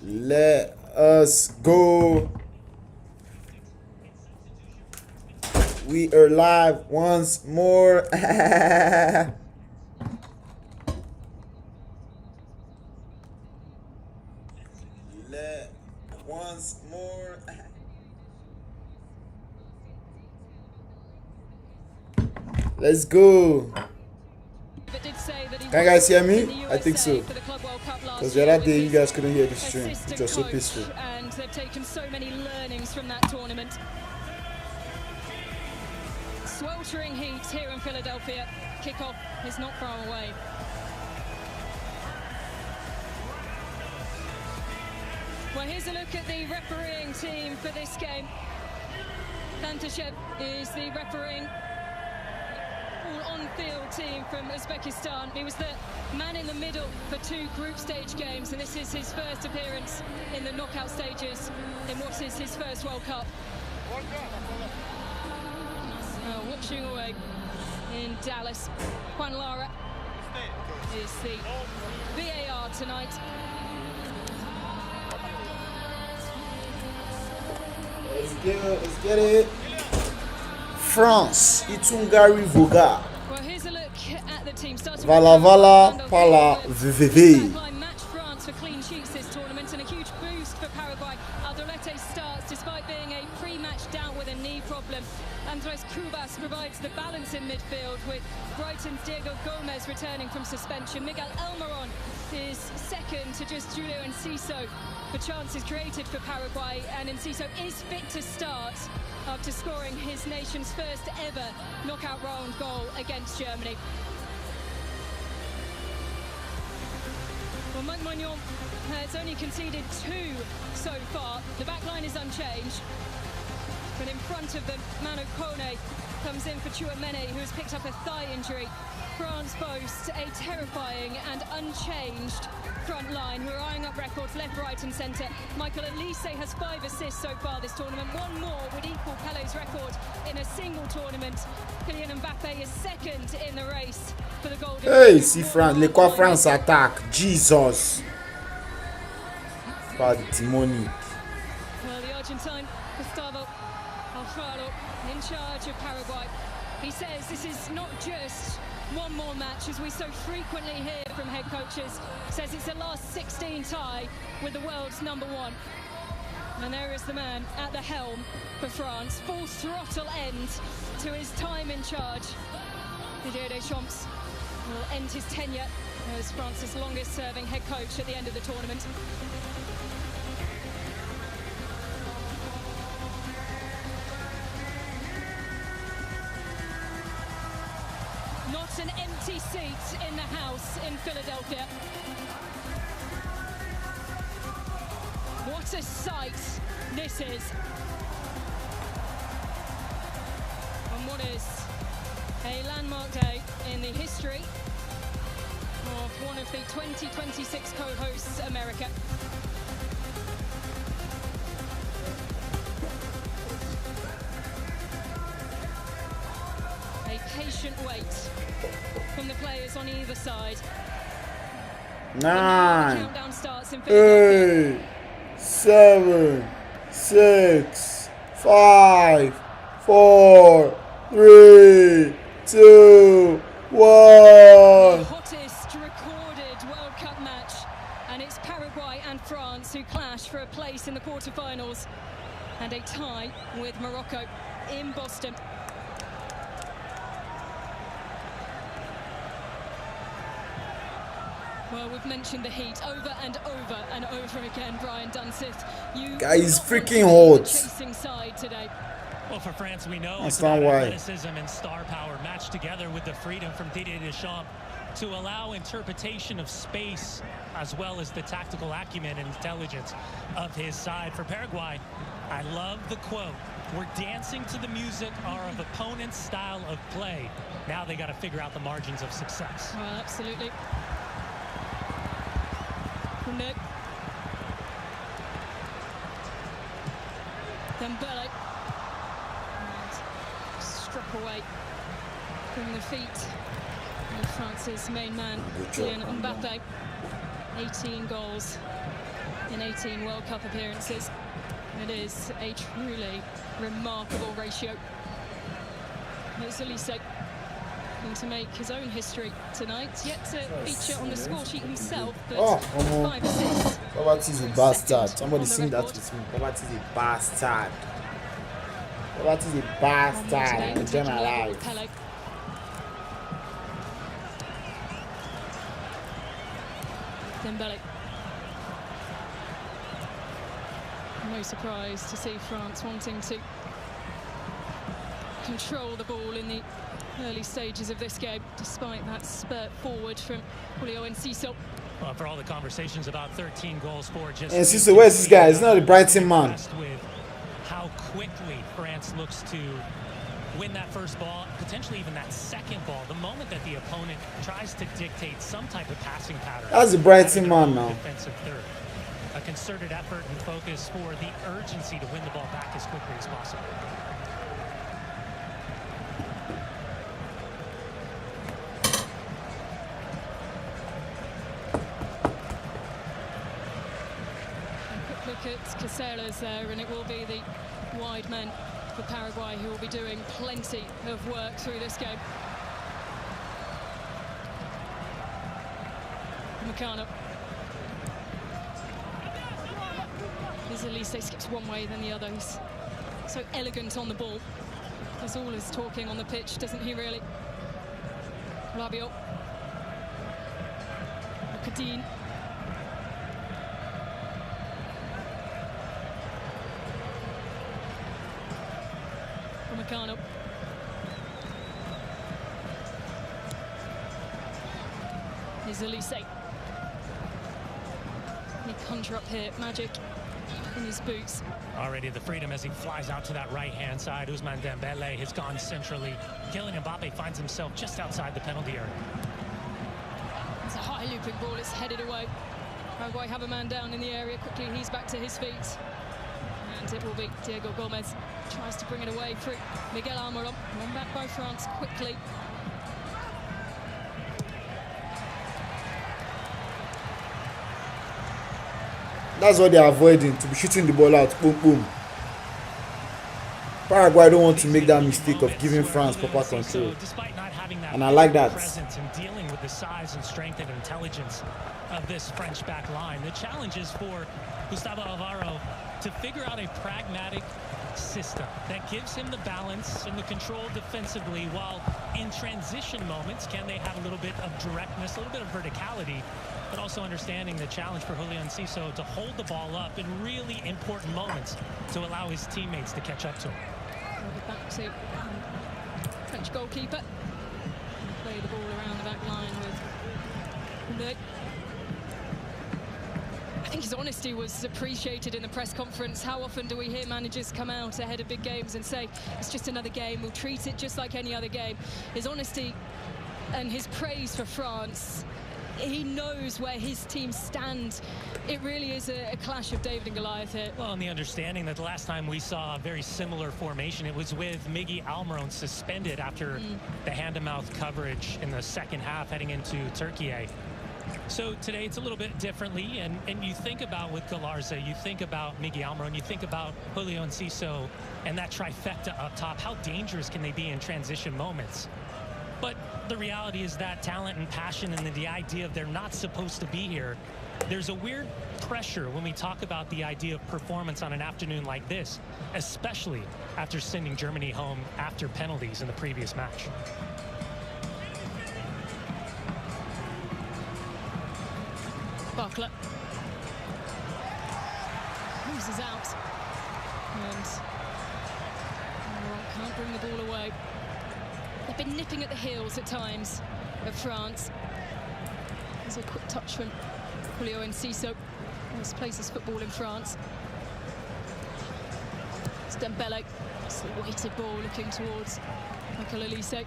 Let us go. We are live once more. Once more. Let's go. Can you guys hear me? I think so. Because the other day you guys couldn't hear the stream. It was so peaceful. And they've taken so many learnings from that tournament. Sweltering heat here in Philadelphia. Kickoff is not far away. Well, here's a look at the refereeing team for this game. Tantashev is the refereeing on-field team from Uzbekistan. He was the man in the middle for 2 group stage games, and this is his first appearance in the knockout stages in what is his first World Cup. Watching away in Dallas. Juan Lara is the VAR tonight. Let's get it. France, Itungari Voga. Well, here's a look at the team. Vala Pala VVV. Match France for clean sheets this tournament, and a huge boost for Paraguay. Aldolete starts despite being a pre-match down with a knee problem. Andres Cubas provides the balance in midfield, with Brighton's Diego Gomez returning from suspension. Miguel Almiron is second to just Julio Enciso for chances created for Paraguay, and Enciso is fit to start after scoring his nation's first ever knockout round goal against Germany. Well, Mike Magnon has only conceded 2 so far. The back line is unchanged. But in front of them, Manu Kone comes in for Chouameni, who has picked up a thigh injury. France boasts a terrifying and unchanged front line, who are eyeing up records left, right and centre. Micalo has 5 assists so far this tournament. 1 more would equal Pelé's record in a single tournament. Kylian Mbappé is second in the race for the golden. Hey, see France, les quoi France attaque. Jesus. Pas de Timoni. Well, the Argentine, Gustavo Alfaro, in charge of Paraguay. He says this is not just one more match, as we so frequently hear from head coaches. Says it's a last 16 tie with the world's #1. And there is the man at the helm for France. Full throttle end to his time in charge. Didier Deschamps will end his tenure as France's longest serving head coach at the end of the tournament. Not an empty seat in the house in Philadelphia. What a sight this is. And what is a landmark day in the history of one of the 2026 co-hosts, America. A patient wait from the players on either side. 9, 8, 7, 6, 5, 4, 3, 2, 1. The hottest recorded World Cup match, and it's Paraguay and France who clash for a place in the quarterfinals, and a tie with Morocco in Boston. Well, we've mentioned the heat over and over and over again, Brian Dunseth. You guys, freaking hot. Chasing side today. Well, for France, we know that's it's not about why. athleticism and star power matched together with the freedom from Didier Deschamps to allow interpretation of space, as well as the tactical acumen and intelligence of his side. For Paraguay, I love the quote. We're dancing to the music of opponent's style of play. Now they got to figure out the margins of success. Well, absolutely. Nick. Dembele. And struck away from the feet of France's main man, Kylian Mbappé. 18 goals in 18 World Cup appearances. It is a truly remarkable ratio. Here's Elise looking to make his own history tonight. Yet to feature on the score sheet himself, but 5 assists. Poverty is a bastard. Somebody sing that with me. Poverty is a bastard. Poverty is a bastard. Enjoy my life. Dembele. No surprise to see France wanting to control the ball in the early stages of this game, despite that spurt forward from Julio Enciso. Well, for all the conversations about 13 goals for just Enciso, where's this guy? He's not a Brighton man. With how quickly France looks to win that first ball, potentially even that second ball, the moment that the opponent tries to dictate some type of passing pattern. That's a Brighton man now. Defensive third. A concerted effort and focus for the urgency to win the ball back as quickly as possible. A quick look at Caceres there, and it will be the wide men for Paraguay who will be doing plenty of work through this game. Micalo. Elise skips one way, then the other. He's so elegant on the ball. There's all his talking on the pitch, doesn't he really? Rabiot. Kadeen. Micalo. Here's Elise. He conjure up here, magic in his boots. Already the freedom as he flies out to that right-hand side. Ousmane Dembele has gone centrally. Kylian Mbappe finds himself just outside the penalty area. It's a high looping ball, it's headed away. Paraguay have a man down in the area. Quickly, he's back to his feet. And it will be Diego Gomez. Tries to bring it away through Miguel Almiron. Won back by France quickly. That's what they're avoiding, to be shooting the ball out. Boom, boom. Paraguay don't want to make that mistake of giving France proper control. And I like that. And dealing with the size and strength and intelligence of this French back line. The challenge is for Gustavo Alvaro to figure out a pragmatic system that gives him the balance and the control defensively, while in transition moments, can they have a little bit of directness, a little bit of verticality, but also understanding the challenge for Julio Enciso to hold the ball up in really important moments to allow his teammates to catch up to him. Back to French goalkeeper. Play the ball around the back line with I think his honesty was appreciated in the press conference. How often do we hear managers come out ahead of big games and say, it's just another game, we'll treat it just like any other game? His honesty and his praise for France, he knows where his team stand. It really is a clash of David and Goliath here. Well, and the understanding that the last time we saw a very similar formation, it was with Miguel Almiron suspended after the hand-to-mouth coverage in the second half heading into Turkey. So today it's a little bit differently, and you think about with Galarza, you think about Miguel Almiron, you think about Julio Enciso and that trifecta up top. How dangerous can they be in transition moments? But the reality is that talent and passion and the idea of they're not supposed to be here, there's a weird pressure when we talk about the idea of performance on an afternoon like this, especially after sending Germany home after penalties in the previous match. Buckler loses out, and can't bring the ball away. They've been nipping at the heels at times of France. There's a quick touch from Julio Enciso. Most places football in France. It's Dembele. It's the weighted ball looking towards Micalo Elise.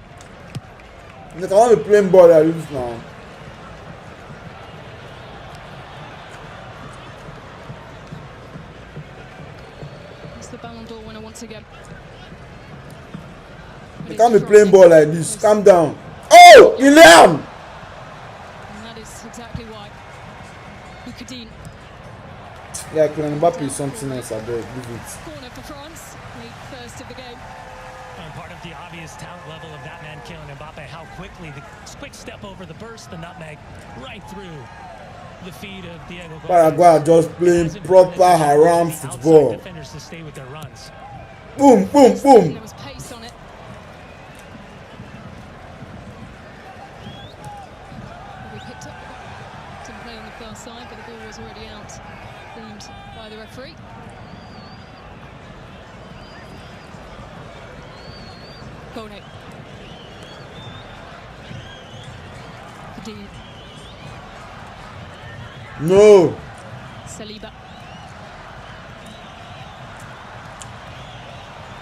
Look, I want to play ball like this now. It's the Ballon d'Or winner once again. You can't be playing ball like this. Calm down. Oh, Ilham! And that is exactly why. Kadeen. Yeah, Kylian Mbappe is something else. I beg, leave it. Corner for France, the first of the game. And part of the obvious talent level of that man, Kylian Mbappe, how quickly the quick step over the burst, the nutmeg, right through the feet of Diego. Paraguay are just playing proper haram football. Defenders to stay with their runs. Boom, boom, boom. There was pace on it. We picked up to play on the far side, but the ball was already out, deemed by the referee. Kone. Dean. No. Saliba.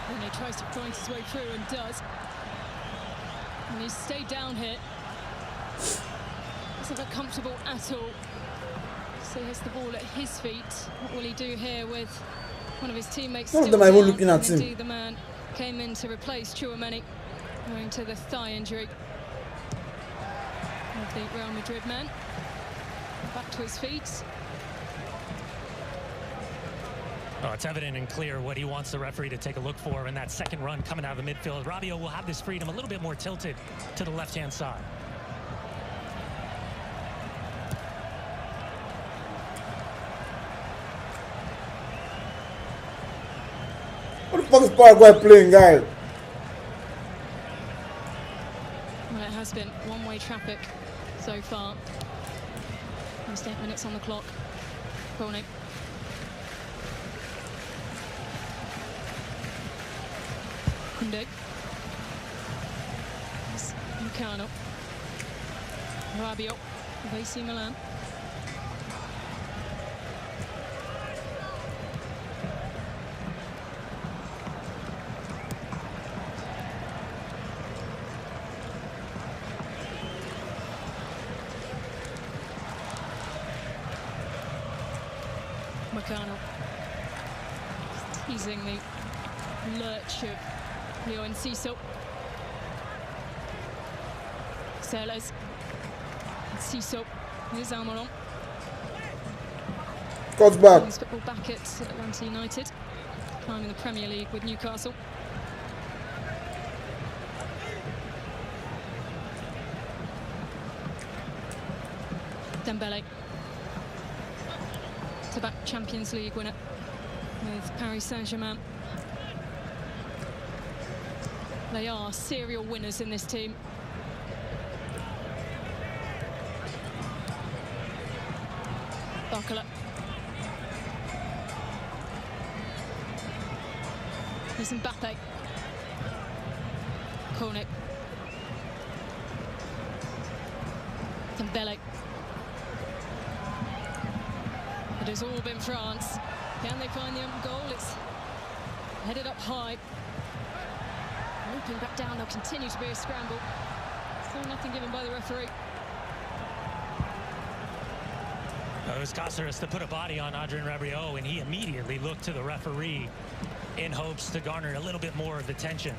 And he tries to point his way through and does. And he's stayed down here. Doesn't look comfortable at all. So he has the ball at his feet. What will he do here with one of his teammates? Some of them are even looking at him. Indeed, the man came in to replace Chouameni, owing to the thigh injury of the Real Madrid man. Back to his feet. Oh, it's evident and clear what he wants the referee to take a look for in that second run coming out of the midfield. Rabiot will have this freedom a little bit more tilted to the left-hand side. What the fuck is Paraguay playing, guys? Well, it has been one-way traffic so far. Almost 8 minutes on the clock. Kone. Kunde. Micalo. Rabiot. AC Milan. Micalo. Teasing the lurch of Leo and Cecil. Sellers. Cecil. Here's Almiron. Cuts back. Football back at Atlanta United. Climbing the Premier League with Newcastle. Dembele. To-back Champions League winner with Paris Saint-Germain. They are serial winners in this team. Micalo. Here's Mbappe. Kone. Dembele. It has all been France. Can they find the own goal? It's headed up high. Looping back down, there'll continue to be a scramble. Still nothing given by the referee. It was Cáceres to put a body on Adrien Rabiot, and he immediately looked to the referee in hopes to garner a little bit more of the tension.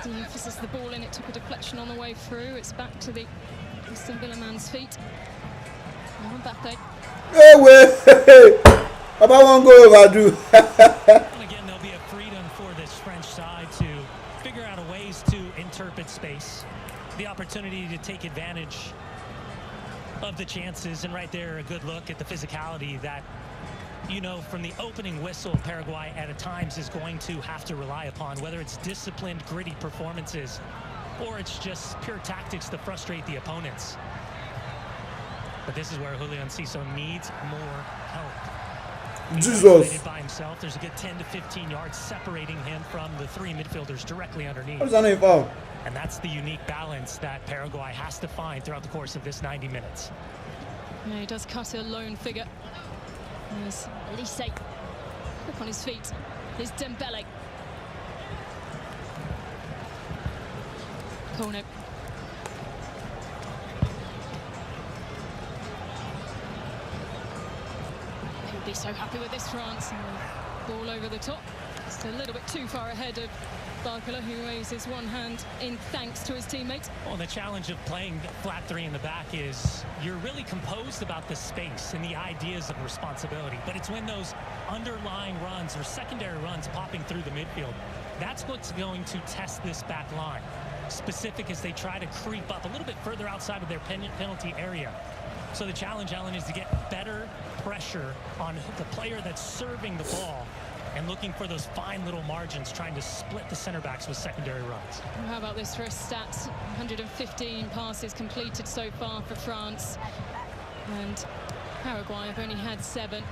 The emphasis of the ball in, it took a deflection on the way through. It's back to the Aston Villa man's feet. Now Mbappe. Hey, wait. Papa won't go overdue. And again, there'll be a freedom for this French side to figure out a ways to interpret space, the opportunity to take advantage of the chances, and right there a good look at the physicality that, you know, from the opening whistle, Paraguay at times is going to have to rely upon, whether it's disciplined, gritty performances or it's just pure tactics to frustrate the opponents. But this is where Julian Cecil needs more help. Jesus. By himself, there's a good 10 to 15 yards separating him from the three midfielders directly underneath. What's that name for? And that's the unique balance that Paraguay has to find throughout the course of this 90 minutes. Yeah, he does cut a lone figure. There's Elise up on his feet. Here's Dembele. Kone. He'll be so happy with this, France. And ball over the top. Just a little bit too far ahead of Micalo, who raises one hand in thanks to his teammates. Well, the challenge of playing flat three in the back is you're really composed about the space and the ideas of responsibility. But it's when those underlying runs or secondary runs popping through the midfield, that's what's going to test this back line. Specific as they try to creep up a little bit further outside of their penalty area. So the challenge, Ellen, is to get better pressure on the player that's serving the ball and looking for those fine little margins, trying to split the center backs with secondary runs. Well, how about this for his stats? 115 passes completed so far for France. And Paraguay have only had 7.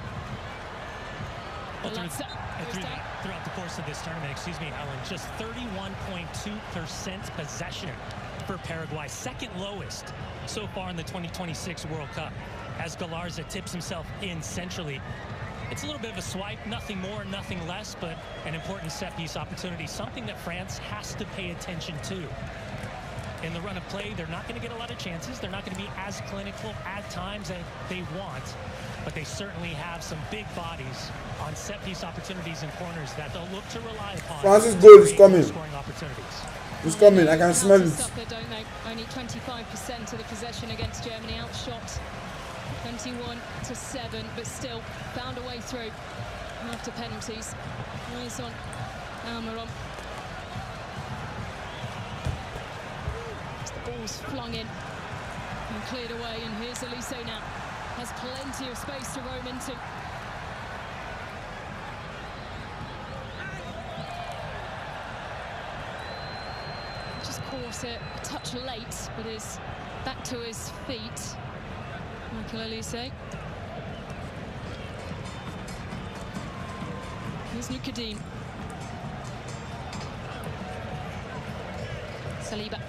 Well, throughout the course of this tournament, excuse me, Ellen, just 31.2% possession for Paraguay, second lowest so far in the 2026 World Cup. As Galarza tips himself in centrally, it's a little bit of a swipe, nothing more, nothing less, but an important set-piece opportunity, something that France has to pay attention to. In the run of play, they're not going to get a lot of chances. They're not going to be as clinical at times as they want, but they certainly have some big bodies on set-piece opportunities and corners that they'll look to rely upon. France's goal is coming. Scoring opportunities. It's coming. I can smell it. Suffer, don't they? Only 25% of the possession against Germany, outshot 21-7, but still found a way through after penalties. Eyes on Almiron. The ball's flung in and cleared away, and here's Elise now. Has plenty of space to roam into. Just caught it a touch late, but is back to his feet. Micalo Elise. Here's Lucadine. Saliba.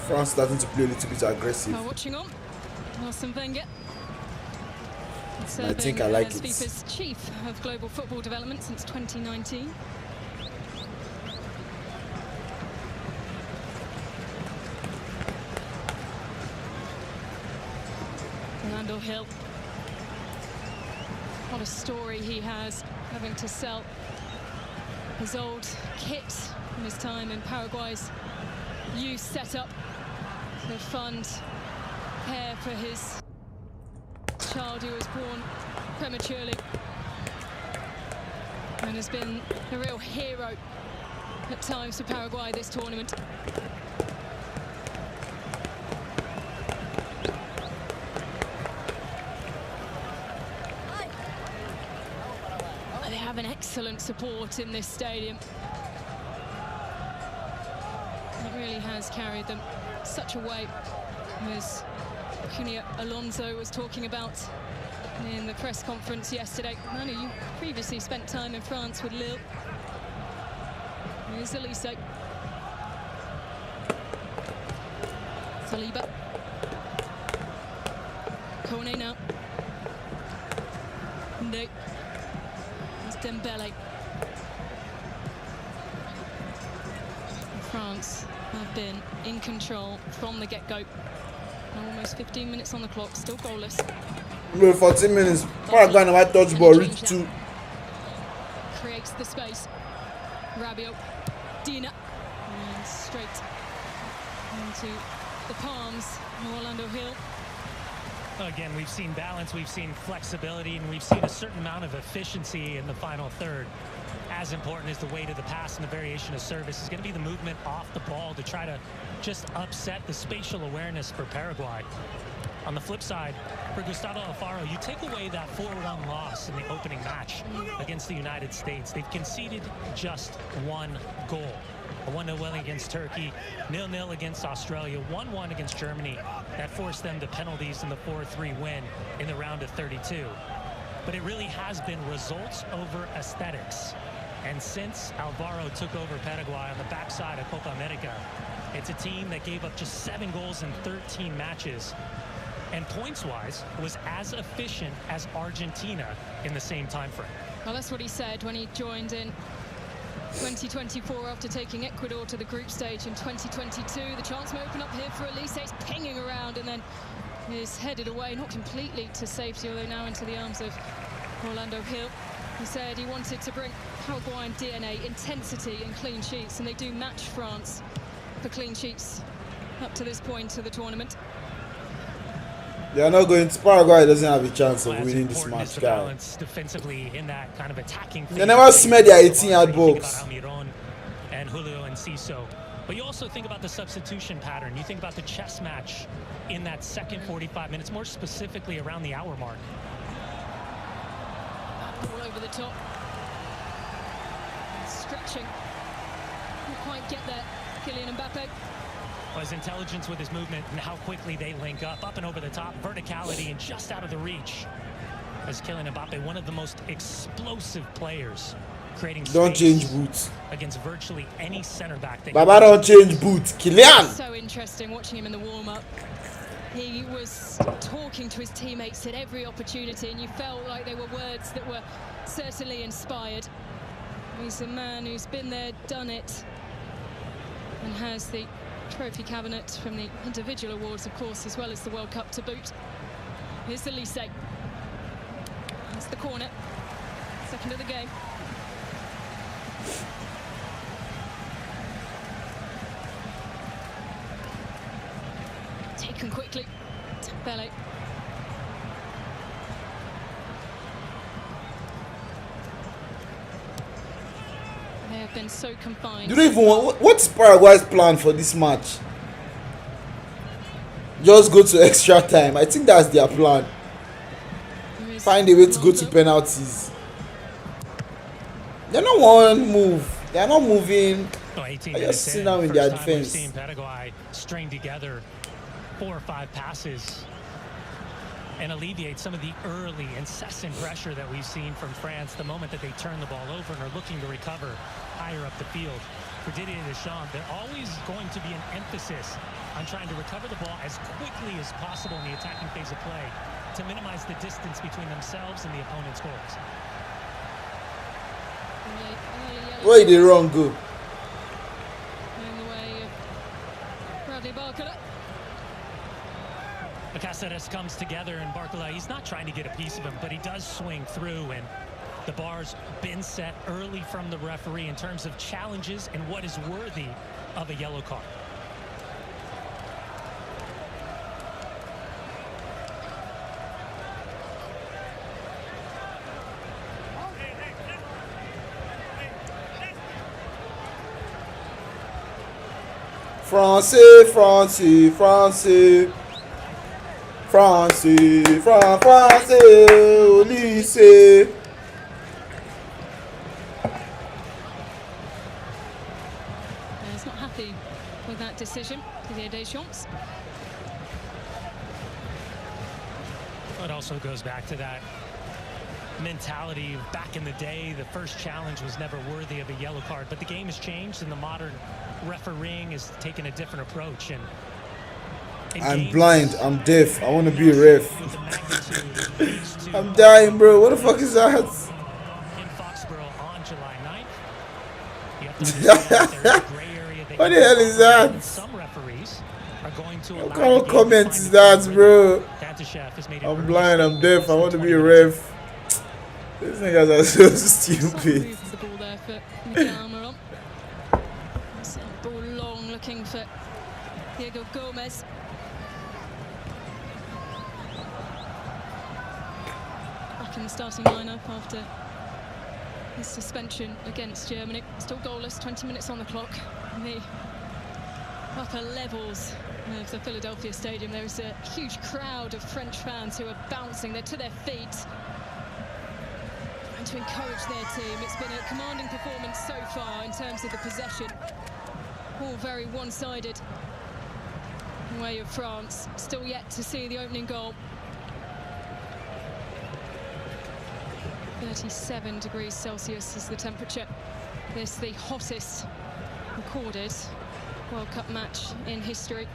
France starting to play a little bit aggressive. Watching on, Arsene Wenger. I think I like as it. FIFA's chief of global football development since 2019. Orlando Hill. What a story he has, having to sell his old kit from his time in Paraguay's youth setup to fund care for his child who was born prematurely and has been a real hero at times for Paraguay this tournament. They have an excellent support in this stadium. It really has carried them such a weight, as Cunha Alonso was talking about in the press conference yesterday. Manu, you previously spent time in France with Lille. Here's Elise. Saliba. Kone now. No. It's Dembele. France have been in control from the get-go. Almost 15 minutes on the clock, still goalless. 14 minutes. Paraguay never touch ball, reach 2. Creates the space. Rabiot, Dina, and straight into the palms of Orlando Hill. Again, we've seen balance, we've seen flexibility, and we've seen a certain amount of efficiency in the final third. As important as the weight of the pass and the variation of service is going to be the movement off the ball to try to just upset the spatial awareness for Paraguay. On the flip side, for Gustavo Alfaro, you take away that 4-1 loss in the opening match against the United States. They've conceded just 1 goal. A 1-0 win against Turkey, 0-0 against Australia, 1-1 against Germany. That forced them to penalties in the 4-3 win in the round of 32. But it really has been results over aesthetics. And since Alvaro took over Paraguay on the backside of Copa America, it's a team that gave up just 7 goals in 13 matches. and points-wise was as efficient as Argentina in the same time frame. Well, that's what he said when he joined in 2024 after taking Ecuador to the group stage in 2022. The chance may open up here for Elise. It's pinging around and then is headed away, not completely to safety, although now into the arms of Orlando Hill. He said he wanted to bring Paraguayan DNA, intensity and clean sheets, and they do match France for clean sheets up to this point of the tournament. They are not going to. Paraguay doesn't have a chance of winning this match, guys. Defensively in that kind of attacking. They never smelled their 18-yard box. And Julio and Ciso. But you also think about the substitution pattern. You think about the chess match in that second 45 minutes, more specifically around the hour mark. All over the top. Stretching. Can't quite get there. Kylian Mbappe. Well, his intelligence with his movement and how quickly they link up and over the top, verticality and just out of the reach. As Kylian Mbappe, one of the most explosive players, creating don't change boots against virtually any center back. Baba don't change boots. Kylian. So interesting watching him in the warm-up. He was talking to his teammates at every opportunity, and you felt like they were words that were certainly inspired. He's a man who's been there, done it, and has the trophy cabinet from the individual awards, of course, as well as the World Cup to boot. Here's Elise. That's the corner. Second of the game. Taken quickly. Bellet. They have been so confined. You don't even want. What's Paraguay's plan for this match? Just go to extra time. I think that's their plan. Find a way to go to penalties. They're not one move. They're not moving. I just sit down in their defense. We've seen Paraguay string together 4 or 5 passes and alleviate some of the early incessant pressure that we've seen from France the moment that they turn the ball over and are looking to recover higher up the field. For Didier Deschamps, there's always going to be an emphasis on trying to recover the ball as quickly as possible in the attacking phase of play to minimize the distance between themselves and the opponent's goals. Where did they wrong go? In the way of Bradley Barcola. Cáceres comes together, and Barcola, he's not trying to get a piece of him, but he does swing through, and the bar's been set early from the referee in terms of challenges and what is worthy of a yellow card. France, France, France. France, France, Elise. He's not happy with that decision, Didier Deschamps. It also goes back to that mentality of back in the day. The first challenge was never worthy of a yellow card, but the game has changed and the modern refereeing has taken a different approach. And I'm blind, I'm deaf, I want to be a ref. I'm dying, bro. What the fuck is that? In Foxborough on July 9th. What the hell is that? Some referees are going to what kind of comment is that, bro? I'm blind, I'm deaf, I want to be a ref. These niggas are so stupid. The ball there for Micalo. Ball long, looking for Diego Gomez. Back in the starting lineup after his suspension against Germany. Still goalless, 20 minutes on the clock. In the upper levels of the Philadelphia Stadium, there is a huge crowd of French fans who are bouncing. They're to their feet, trying to encourage their team. It's been a commanding performance so far in terms of the possession. All very one-sided in way of France. Still yet to see the opening goal. 37 degrees Celsius is the temperature. This the hottest recorded World Cup match in history.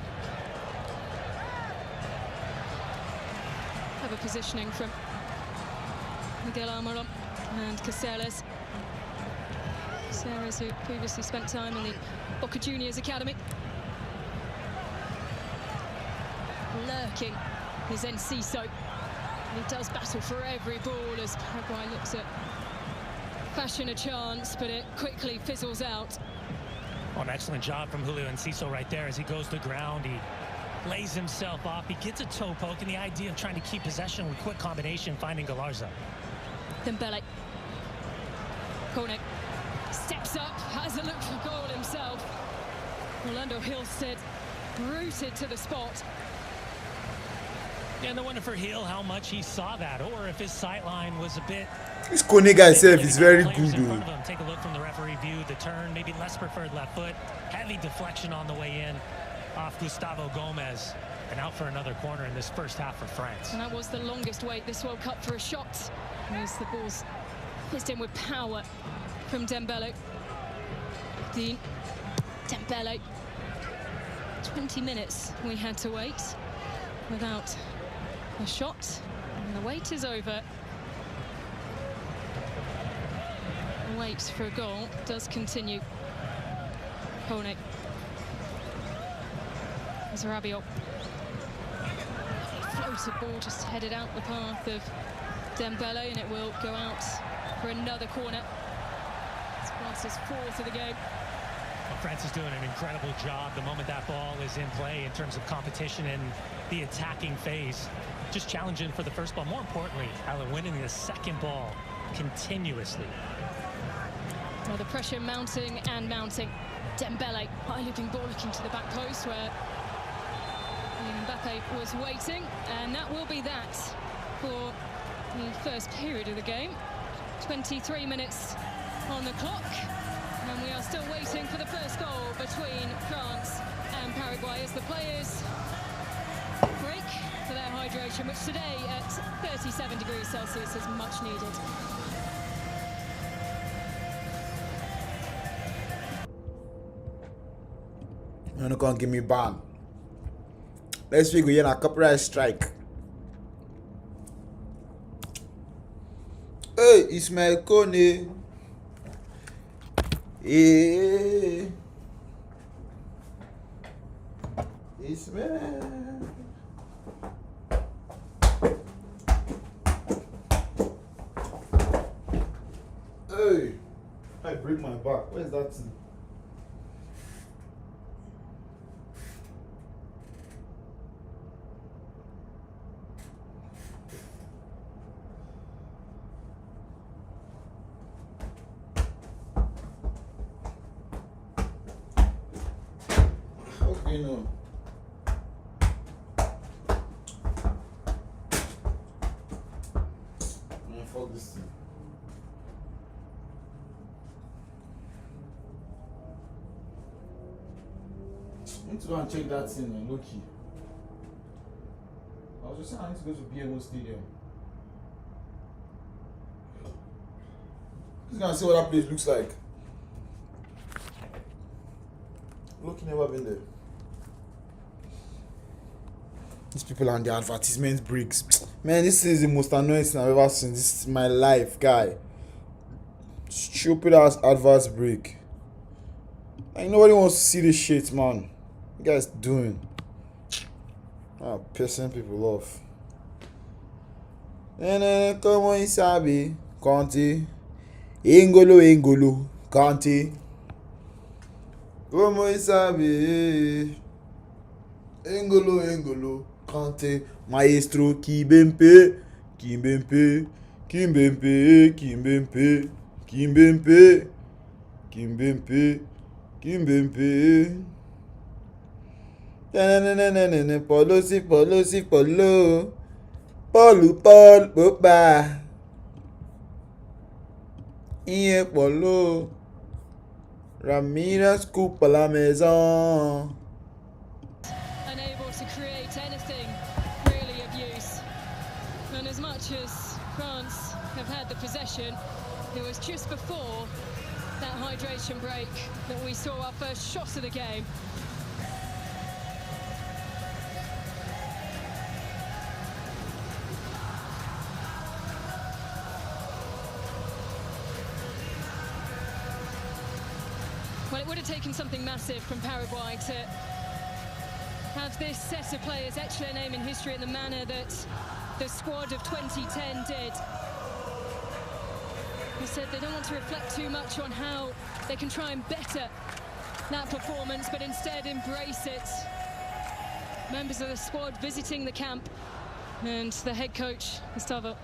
Clever positioning from Miguel Almiron and Caceres. Caceres, who previously spent time in the Boca Juniors Academy. Lurking is Enciso. He does battle for every ball as Paraguay looks at fashion a chance, but it quickly fizzles out. Oh, an excellent job from Julio Enciso right there as he goes to ground. He lays himself off. He gets a toe poke, and the idea of trying to keep possession with quick combination, finding Galarza. Dembele. Konek steps up, has a look for goal himself. Orlando Hilstead rooted to the spot. And the wonder for Hill how much he saw that, or if his sightline was a bit. This Koenig guy itself is very good, dude. Take a look from the referee view. The turn, maybe less preferred left foot. Heavy deflection on the way in off Gustavo Gomez. And out for another corner in this first half for France. And that was the longest wait this World Cup for a shot. As the ball's fizzed in with power from Dembele. Dean. Dembele. 20 minutes we had to wait without a shot. And the wait is over. The wait for a goal does continue. Konek. Rabiot. Floated ball just headed out the path of Dembele, and it will go out for another corner. It's France's fourth of the game. Well, France is doing an incredible job the moment that ball is in play in terms of competition in the attacking phase. Just challenging for the first ball. More importantly, Alan, winning the second ball continuously. Well, the pressure mounting and mounting. Dembele, high looping ball looking to the back post where Mbappe was waiting, and that will be that for the first period of the game. 23 minutes on the clock, and we are still waiting for the first goal between France and Paraguay as the players break for their hydration, which today at 37 degrees Celsius is much needed. You're not gonna give me ban. Next week we get a copyright strike. Hey, Ismail Kone. Hey, Ismail. Hey, I break my back. Where's that thing? You know. Man, fuck this thing. I need to go and check that thing and look here. I was just saying I need to go to BMO Stadium. Just gonna see what that place looks like. Look, you never been there. These people and their advertisement breaks. Man, this is the most annoying thing I've ever seen. This is my life, guy. Stupid ass adverts break. Like, nobody wants to see this shit, man. What you guys doing? Ah, pissing people off. Como isabi, Conte. Engolo, Conte. Como isabi. Engolo. Kante, Maestro, Kimbempe. Polo. Paul, Boba. Iye Polo. Ramirez coupe à la maison. Unable to create anything really of use. And as much as France have had the possession, it was just before that hydration break that we saw our first shot of the game. would have taken something massive from Paraguay to have this set of players etch their name in history in the manner that the squad of 2010 did. He said they don't want to reflect too much on how they can try and better that performance, but instead embrace it. Members of the squad visiting the camp, and the head coach, Gustavo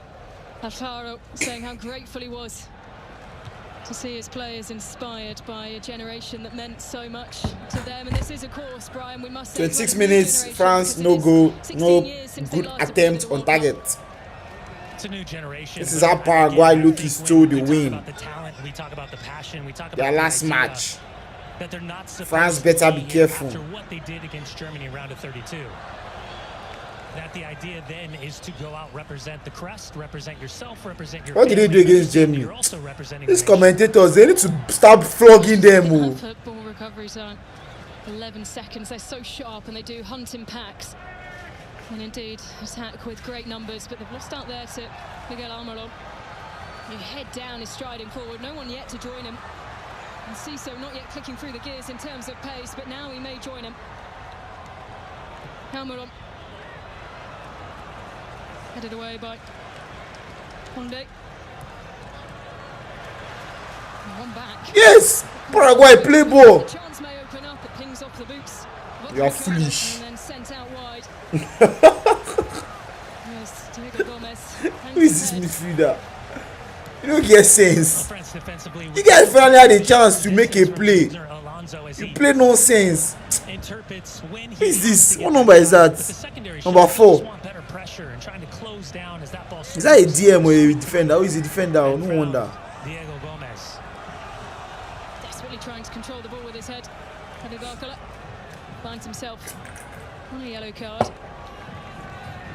Alfaro, saying how grateful he was to see his players inspired by a generation that meant so much to them. And this is, of course, Brian, we must say, 26 minutes, France, no goal, no good attempt on target. It's a new generation. This is how Paraguay look is still the win. The talent, we talk about the passion, we talk about Their last match. That they're not France better be careful. After what they did against Germany in round of 32. That the idea then is to go out, represent the crest, represent yourself, represent your. What did they do against Germany? You're also representing These commentators, they need to stop flogging them. Ball recovery zone. 11 seconds. They're so sharp and they do hunt in packs. And indeed, attack with great numbers, but they've lost out there to Miguel Almiron. You head down, is striding forward. No one yet to join him. And Ciso not yet clicking through the gears in terms of pace, but now he may join him. Almiron. Headed away by Honde. One back. Yes! Paraguay, play ball! The chance may open up, it pings off the boots. You are foolish. And then sent out wide. Yes, Diego Gomez. Who is this midfielder? You don't get sense. France defensively. You guys finally had a chance to make a play. You play nonsense. Who is this? What number is that? Number 4. Is that a DM or a defender? Who is a defender? No wonder. Diego Gomez. Desperately trying to control the ball with his head. Micalo finds himself on a yellow card.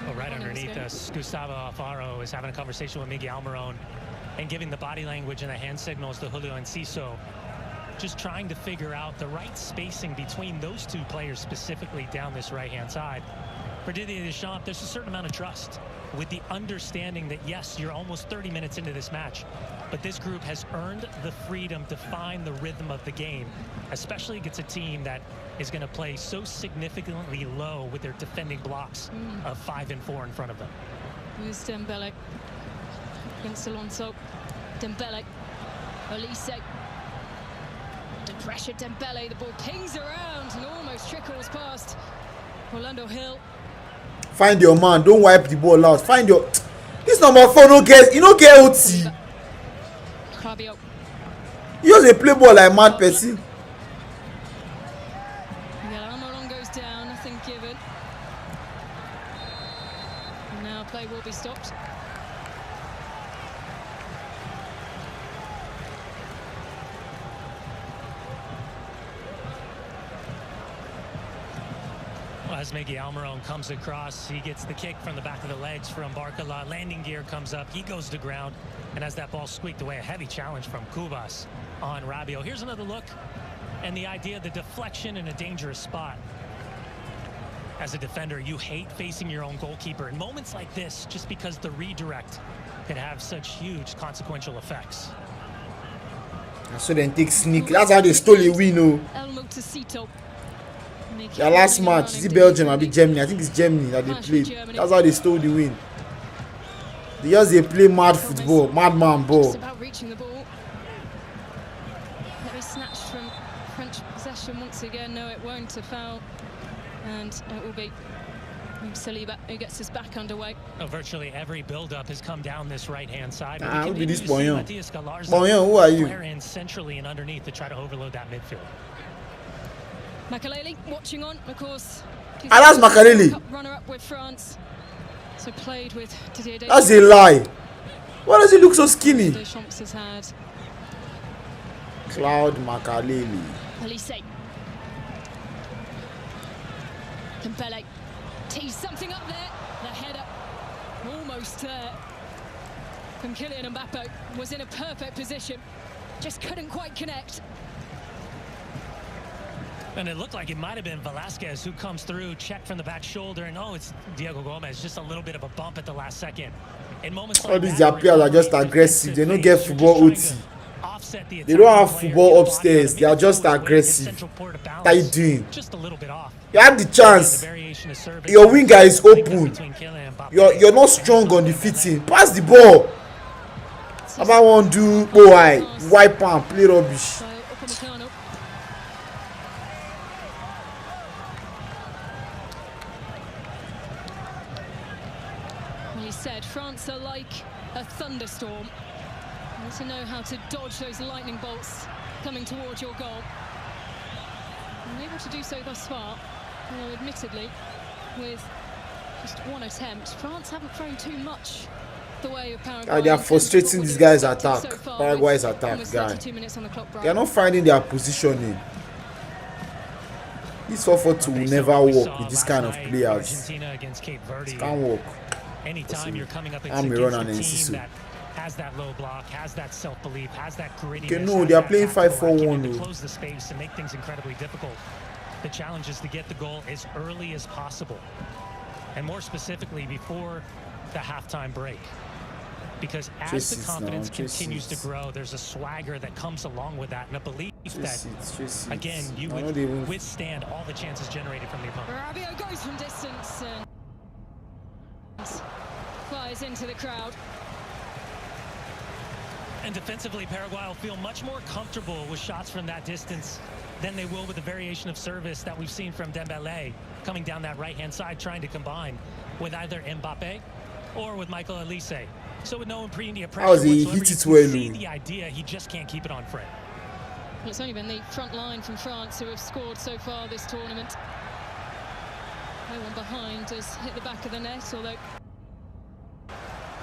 Well, right underneath us, Gustavo Alfaro is having a conversation with Miguel Almiron and giving the body language and the hand signals to Julio and Ciso. Just trying to figure out the right spacing between those two players, specifically down this right-hand side. For Didier Deschamps, there's a certain amount of trust with the understanding that, yes, you're almost 30 minutes into this match, but this group has earned the freedom to find the rhythm of the game, especially against a team that is going to play so significantly low with their defending blocks of 5 and 4 in front of them. Here's Dembele against Alonso. Dembele, Olise. Under pressure, Dembele. The ball pings around and almost trickles past Orlando Hill. Find your man. Don't wipe the ball out. Find your. This number 4 no get. You don't get OT. Fabio. You just a play ball like mad person. Almiron goes down. Nothing given. And now play will be stopped. As Miguel Almiron comes across, he gets the kick from the back of the legs from Barcola. Landing gear comes up. He goes to ground. And as that ball squeaked away, a heavy challenge from Cubas on Rabiot. Here's another look. And the idea, the deflection in a dangerous spot. As a defender, you hate facing your own goalkeeper. In moments like this, just because the redirect can have such huge consequential effects. So then take sneak. That's how they stole a win. Their last match, is it Belgium or Germany? I think it's Germany that they played. That's how they stole the win. They just they play mad football, madman ball. Just about reaching the ball. Very snatched from French possession once again. No, it won't. A foul, and it will be Saliba who gets us back underway. Virtually every build-up has come down this right-hand side. Who be this Boyan? Boyan, who are you? In centrally and underneath to try to overload that midfield. Micalo watching on, of course. That's Micalo. Runner-up with France. So played with Didier Deschamps. That's a lie. Why does he look so skinny? Deschamps has had Claude Micalo. Olise. Dembele teased something up there. The header almost there from Kylian Mbappe. Was in a perfect position. Just couldn't quite connect. And it looked like it might have been Velasquez who comes through, check from the back shoulder, and it's Diego Gomez. Just a little bit of a bump at the last second. In moments like all these players are just aggressive. They don't get football OT. offset the They don't have attacking player, football get a body upstairs. on him. They are Even just though his weight, his aggressive. central port of What are you balance, doing? just a little bit off. You have the Again, the chance. variation of service Your is winger is linked up open. between Kylian Mbappe You're not and strong on the Dembele. fitting. Pass the ball. About one do boy wipe and play rubbish. By Upamecano. Well, he said France are like a thunderstorm. You need to know how to dodge those lightning bolts coming towards your goal. And able to do so thus far, although admittedly, with just one attempt. France haven't thrown too much the way of Paraguay. They are frustrating this guy's attack. Paraguay's attack, guy. They are not finding their positioning. This 4-4-2 will never work with this kind of players. It can't work. Anytime you're coming up I'm against running a and team Sisu. that has that low block, has that self-belief, has that grittiness, Okay, no, has they are that playing tactical 5-4-1 acumen to though. close the space and make things incredibly difficult. The challenge is to get the goal as early as possible, and more specifically before the halftime break. Because as Chase the it confidence now, chase continues it. to grow, there's a swagger that comes along with that, and a belief that, again, you I know would they will. withstand all the chances generated from the opponent. Rabiot goes from distance and flies into the crowd. And defensively, Paraguay will feel much more comfortable with shots from that distance than they will with the variation of service that we've seen from Dembele coming down that right-hand side, trying to combine with either Mbappe or with Micalo. So with no immediate pressure How's he whatsoever, hit it you can well? see the idea, he just can't keep it on frame. Well, it's only been the front line from France who have scored so far this tournament. No one behind has hit the back of the net, although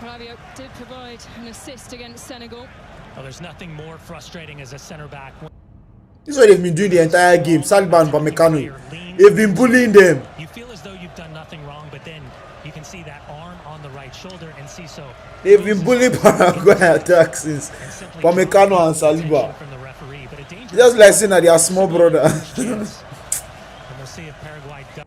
Rabiot did provide an assist against Senegal. Well, there's nothing more frustrating as a center back. This is what they've been doing the entire game. Saliba and Upamecano. They've been bullying them. You feel as though you've done nothing wrong, but then you can see that arm on the right shoulder and see so. They've been bullying Paraguay attack since Upamecano and Saliba. It's just like saying that they are small brother. And we'll see if Paraguay does.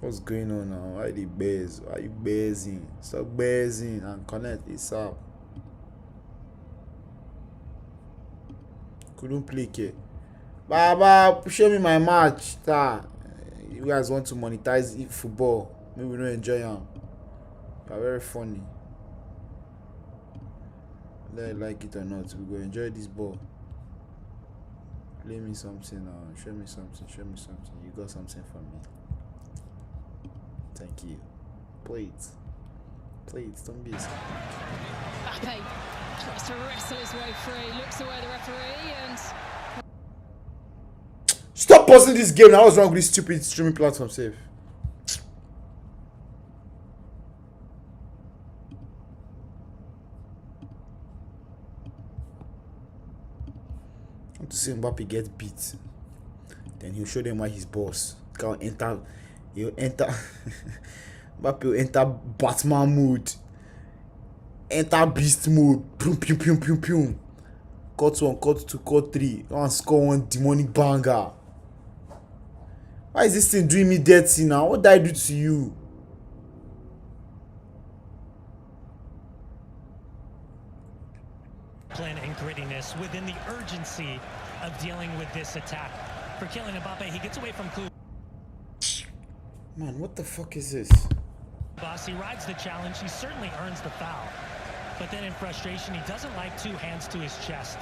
What's going on now? Why the bears? Why you bearing? Stop bearing and connect this up. Couldn't play K. Baba, show me my match. You guys want to monetize football? Maybe we don't enjoy them. They're very funny. Whether you like it or not, we go enjoy this ball. Play me something now. Show me something. Show me something. You got something for me. Thank you. Play it. Play it. Don't be scared. Mbappe tries to wrestle his way free, looks away the referee, and Stop pausing this game now. What's wrong with this stupid streaming platform? Safe. I want to see Mbappe get beat. Then he'll show them why he's boss. He'll enter. Mbappe will enter Batman mode. Enter beast mode. Pum pum pum pum pum. Cut 1, cut 2, cut 3. Go and score one demonic banger. Why is this thing doing me dirty now? What did I do to you? Discipline and grittiness within the urgency of dealing with this attack. For Kylian Mbappe, he gets away from Kulu. Man, what the fuck is this? He rides the challenge. He certainly earns the foul. But then in frustration, he doesn't like two hands to his chest.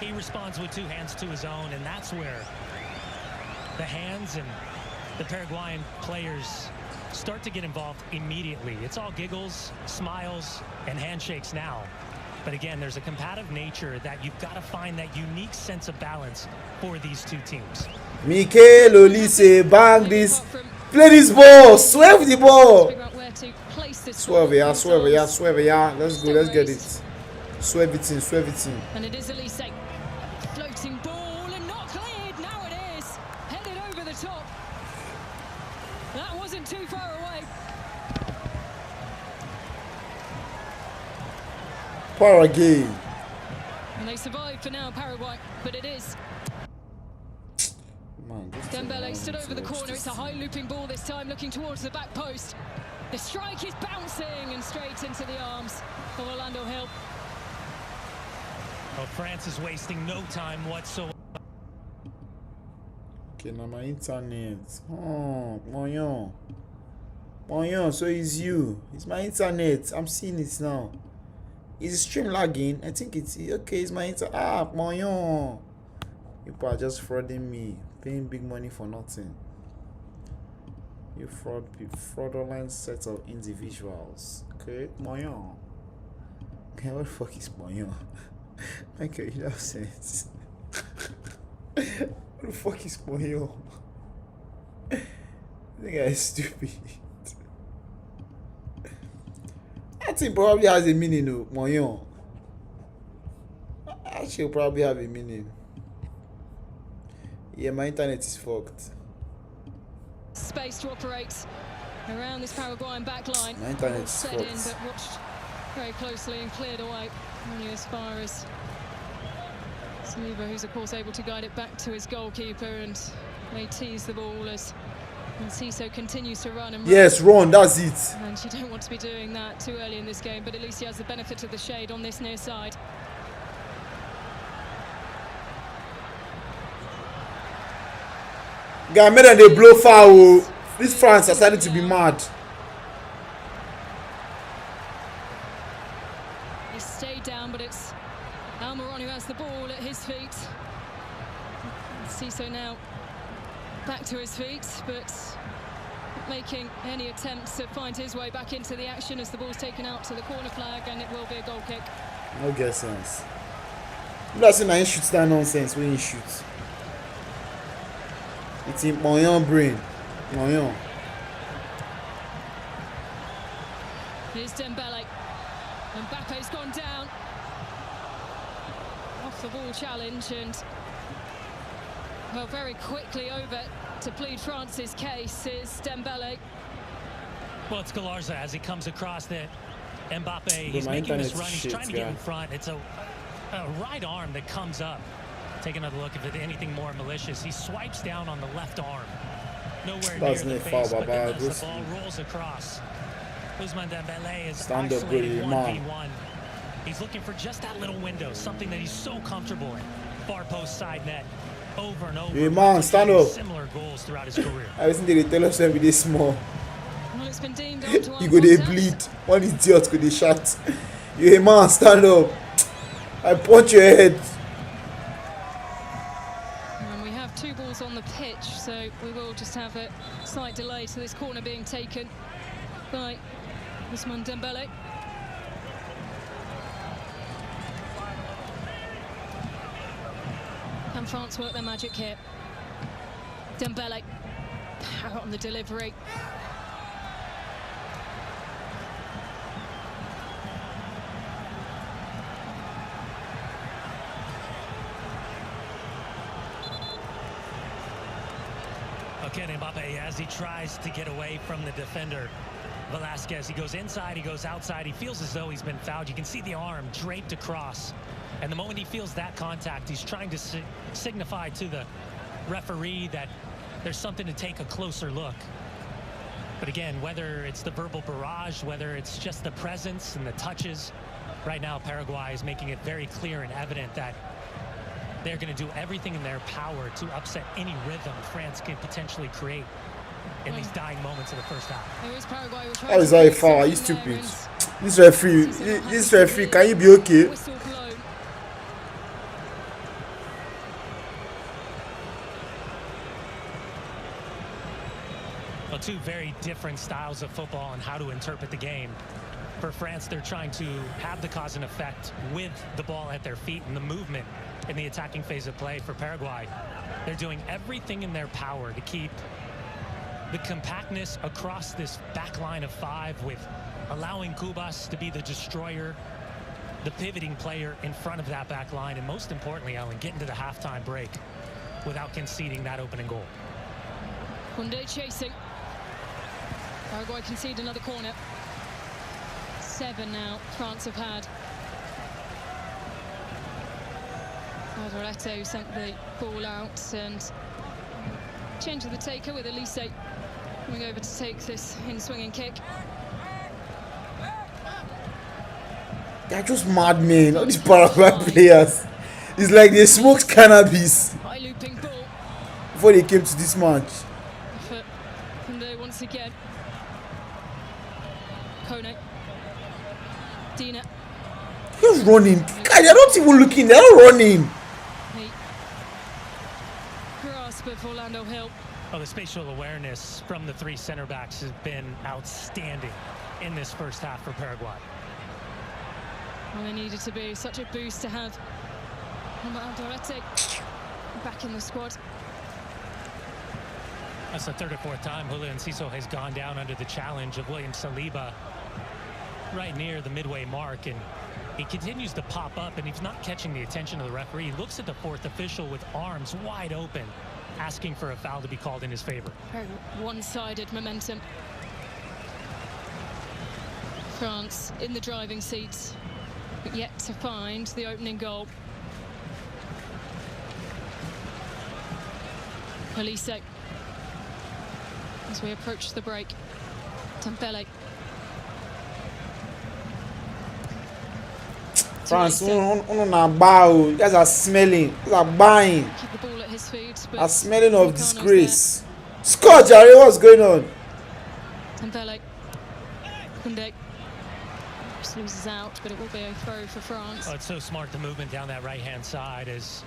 He responds with two hands to his own, and that's where the hands and the Paraguayan players start to get involved immediately. It's all giggles, smiles, and handshakes now. But again, there's a combative nature that you've got to find that unique sense of balance for these two teams. Micalo, bang this. Play this ball. Swerve the ball. Swerve, yeah, swerve, yeah, swerve, yeah. Let's go, let's get it. Swerve it in, swerve it in. And it is Elise. Floating ball and not cleared. Now it is. Headed over the top. That wasn't too far away. Paraguay. And they survive for now, Paraguay. But it is. Man, Dembele stood over the corner. It's a high looping ball this time, looking towards the back post. The strike is bouncing and straight into the arms of Orlando Hill. Well, France is wasting no time whatsoever. Okay, now my internet. Oh, Moyon. Moyon, so it's you. It's my internet. I'm seeing it now. Is the stream lagging? I think it's okay. It's my internet. Ah, Moyon. People are just frauding me, paying big money for nothing. You fraudulent set of individuals. Okay, Moyon. Okay, what the fuck is Moyon? Okay, you have sense. What the fuck is Moyon? I think I'm stupid. That thing probably has a meaning, no, Moyon. Actually, probably have a meaning. Yeah, my internet is fucked. Space to operate around this Paraguayan backline. My internet is Set fucked. in, but watched very closely and cleared away. Only as far as Saliba, who's of course able to guide it back to his goalkeeper, and may tease the ball as Enciso continues to run and Yes, run, that's it. And you don't want to be doing that too early in this game, but at least he has the benefit of the shade on this near side. Guy, made them they blow foul. This France decided to be mad. He stayed down, but it's Almiron who has the ball at his feet. Enciso now back to his feet, but not making any attempts to find his way back into the action as the ball's taken out to the corner flag, and it will be a goal kick. No get sense. You don't see I shoot that nonsense when you shoot. It's in Moyon brain. Moyon. Here's Dembele. Mbappe's gone down. Off the ball challenge, and well, very quickly over to plead France's case is Dembele. Well, it's Galarza as he comes across that Mbappe. Bro, He's my making this internet's run. He's shit, trying to get in guy. front. It's a right arm that comes up. Take another look if it's anything more malicious. He swipes down on the left arm. Nowhere That's near not the foul, face, but Baba. goodness, the ball rolls across. Ousmane Dembele is Stand up, isolated good man. 1v1. He's looking for just that little window, something that he's so comfortable in. Far post side net, over and over. Hey, man, stand up. Similar goals throughout his career. I listen to the tell us with this small. Well, it's been deemed on to You go they contact. bleed. One idiot could they shot. You a man, stand up. I punch your head. And we have two balls on the pitch, so we will just have a slight delay to this corner being taken by Ousmane Dembele. Can France work their magic here? Dembele, power on the delivery. Again, Mbappe, as he tries to get away from the defender, Velasquez, he goes inside, he goes outside, he feels as though he's been fouled. You can see the arm draped across. And the moment he feels that contact, he's trying to signify to the referee that there's something to take a closer look. But again, whether it's the verbal barrage, whether it's just the presence and the touches, right now Paraguay is making it very clear and evident that they're going to do everything in their power to upset any rhythm France can potentially create in these dying moments of the first half. Here is Paraguay. How is that a foul? Are you stupid? This referee, can you be okay? Whistle blown. Well, two very different styles of football and how to interpret the game. For France, they're trying to have the cause and effect with the ball at their feet and the movement in the attacking phase of play. For Paraguay, they're doing everything in their power to keep the compactness across this back line of five, with allowing Cubas to be the destroyer, the pivoting player in front of that back line, and most importantly, Ellen, getting to the halftime break without conceding that opening goal. Koundé chasing. Paraguay concede another corner. 7 now France have had. Alvaretto sent the ball out, and change of the taker with Elise coming over to take this in swinging kick. They're just madmen. All these Paraguay players. It's like they smoked cannabis High looping ball before they came to this match. for Kunde once again. Kone. Dina. Just running. God, they're not even looking. They're not running. The grasp of Orlando Hill. Oh, the spatial awareness from the three center backs has been outstanding in this first half for Paraguay. Well, they needed to be such a boost to have Aldorete back in the squad. That's the third or fourth time Julian Enciso has gone down under the challenge of William Saliba right near the midway mark, and he continues to pop up, and he's not catching the attention of the referee. He looks at the fourth official with arms wide open, asking for a foul to be called in his favor. Very one-sided momentum. France in the driving seats, but yet to find the opening goal. Police as we approach the break. Tempele. France, you guys are smelling. You guys are buying. Keep the ball at his feet. Are smelling of Micano's disgrace. Scott, Jerry, what's going on? Tempele. Kunde. Just loses out, but it will be a throw for France. Oh, it's so smart, the movement down that right-hand side as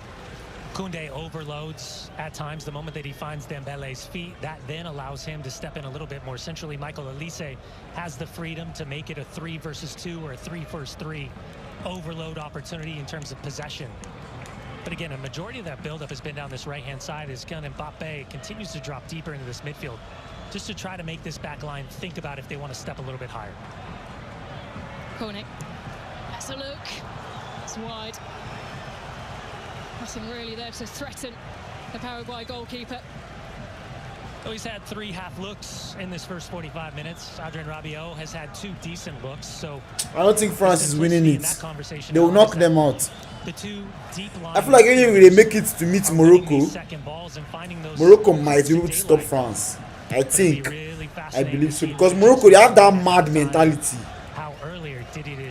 Kunde overloads at times. The moment that he finds Dembele's feet, that then allows him to step in a little bit more centrally. Michael Elise has the freedom to make it a 3 versus 2 or a 3 versus 3 overload opportunity in terms of possession. But again, a majority of that buildup has been down this right-hand side as Kylian Mbappe continues to drop deeper into this midfield just to try to make this back line think about if they want to step a little bit higher. Kone. That's a look. It's wide. Nothing really there to threaten the Paraguay goalkeeper. So he's had 3 half looks in this first 45 minutes. Adrien Rabiot has had 2 decent looks. So I don't think France is winning it. Conversation They will knock them out. The 2 deep I feel like even if they make it to meet Morocco, Morocco might be able to stop France. I think. I believe so. Because Morocco, they have that mad mentality.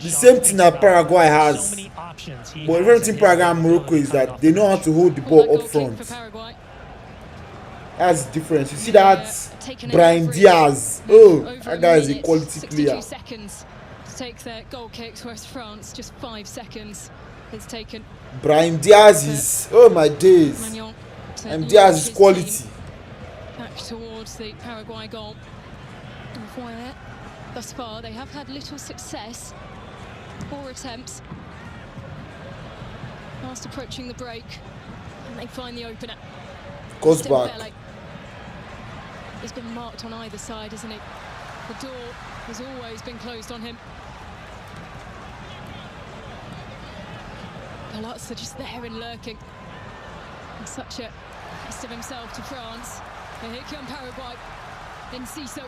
The same thing that Paraguay has. But the difference between Paraguay and Morocco is that they know how to hold the ball up front. That's the difference. You see that Brahim Diaz. Oh, that guy is a quality player. Seconds to take their goal kicks, whereas France just 5 seconds it's taken. Brahim Diaz is, oh my days. And Diaz is quality. Back towards the Paraguay goal. Where thus far they have had little success. 4 attempts. Fast approaching the break, and they find the opener. Goes back. He's been marked on either side, isn't he? The door has always been closed on him. Palazzo just there and lurking. And such a test of himself to France. And here come Paraguay. Enciso.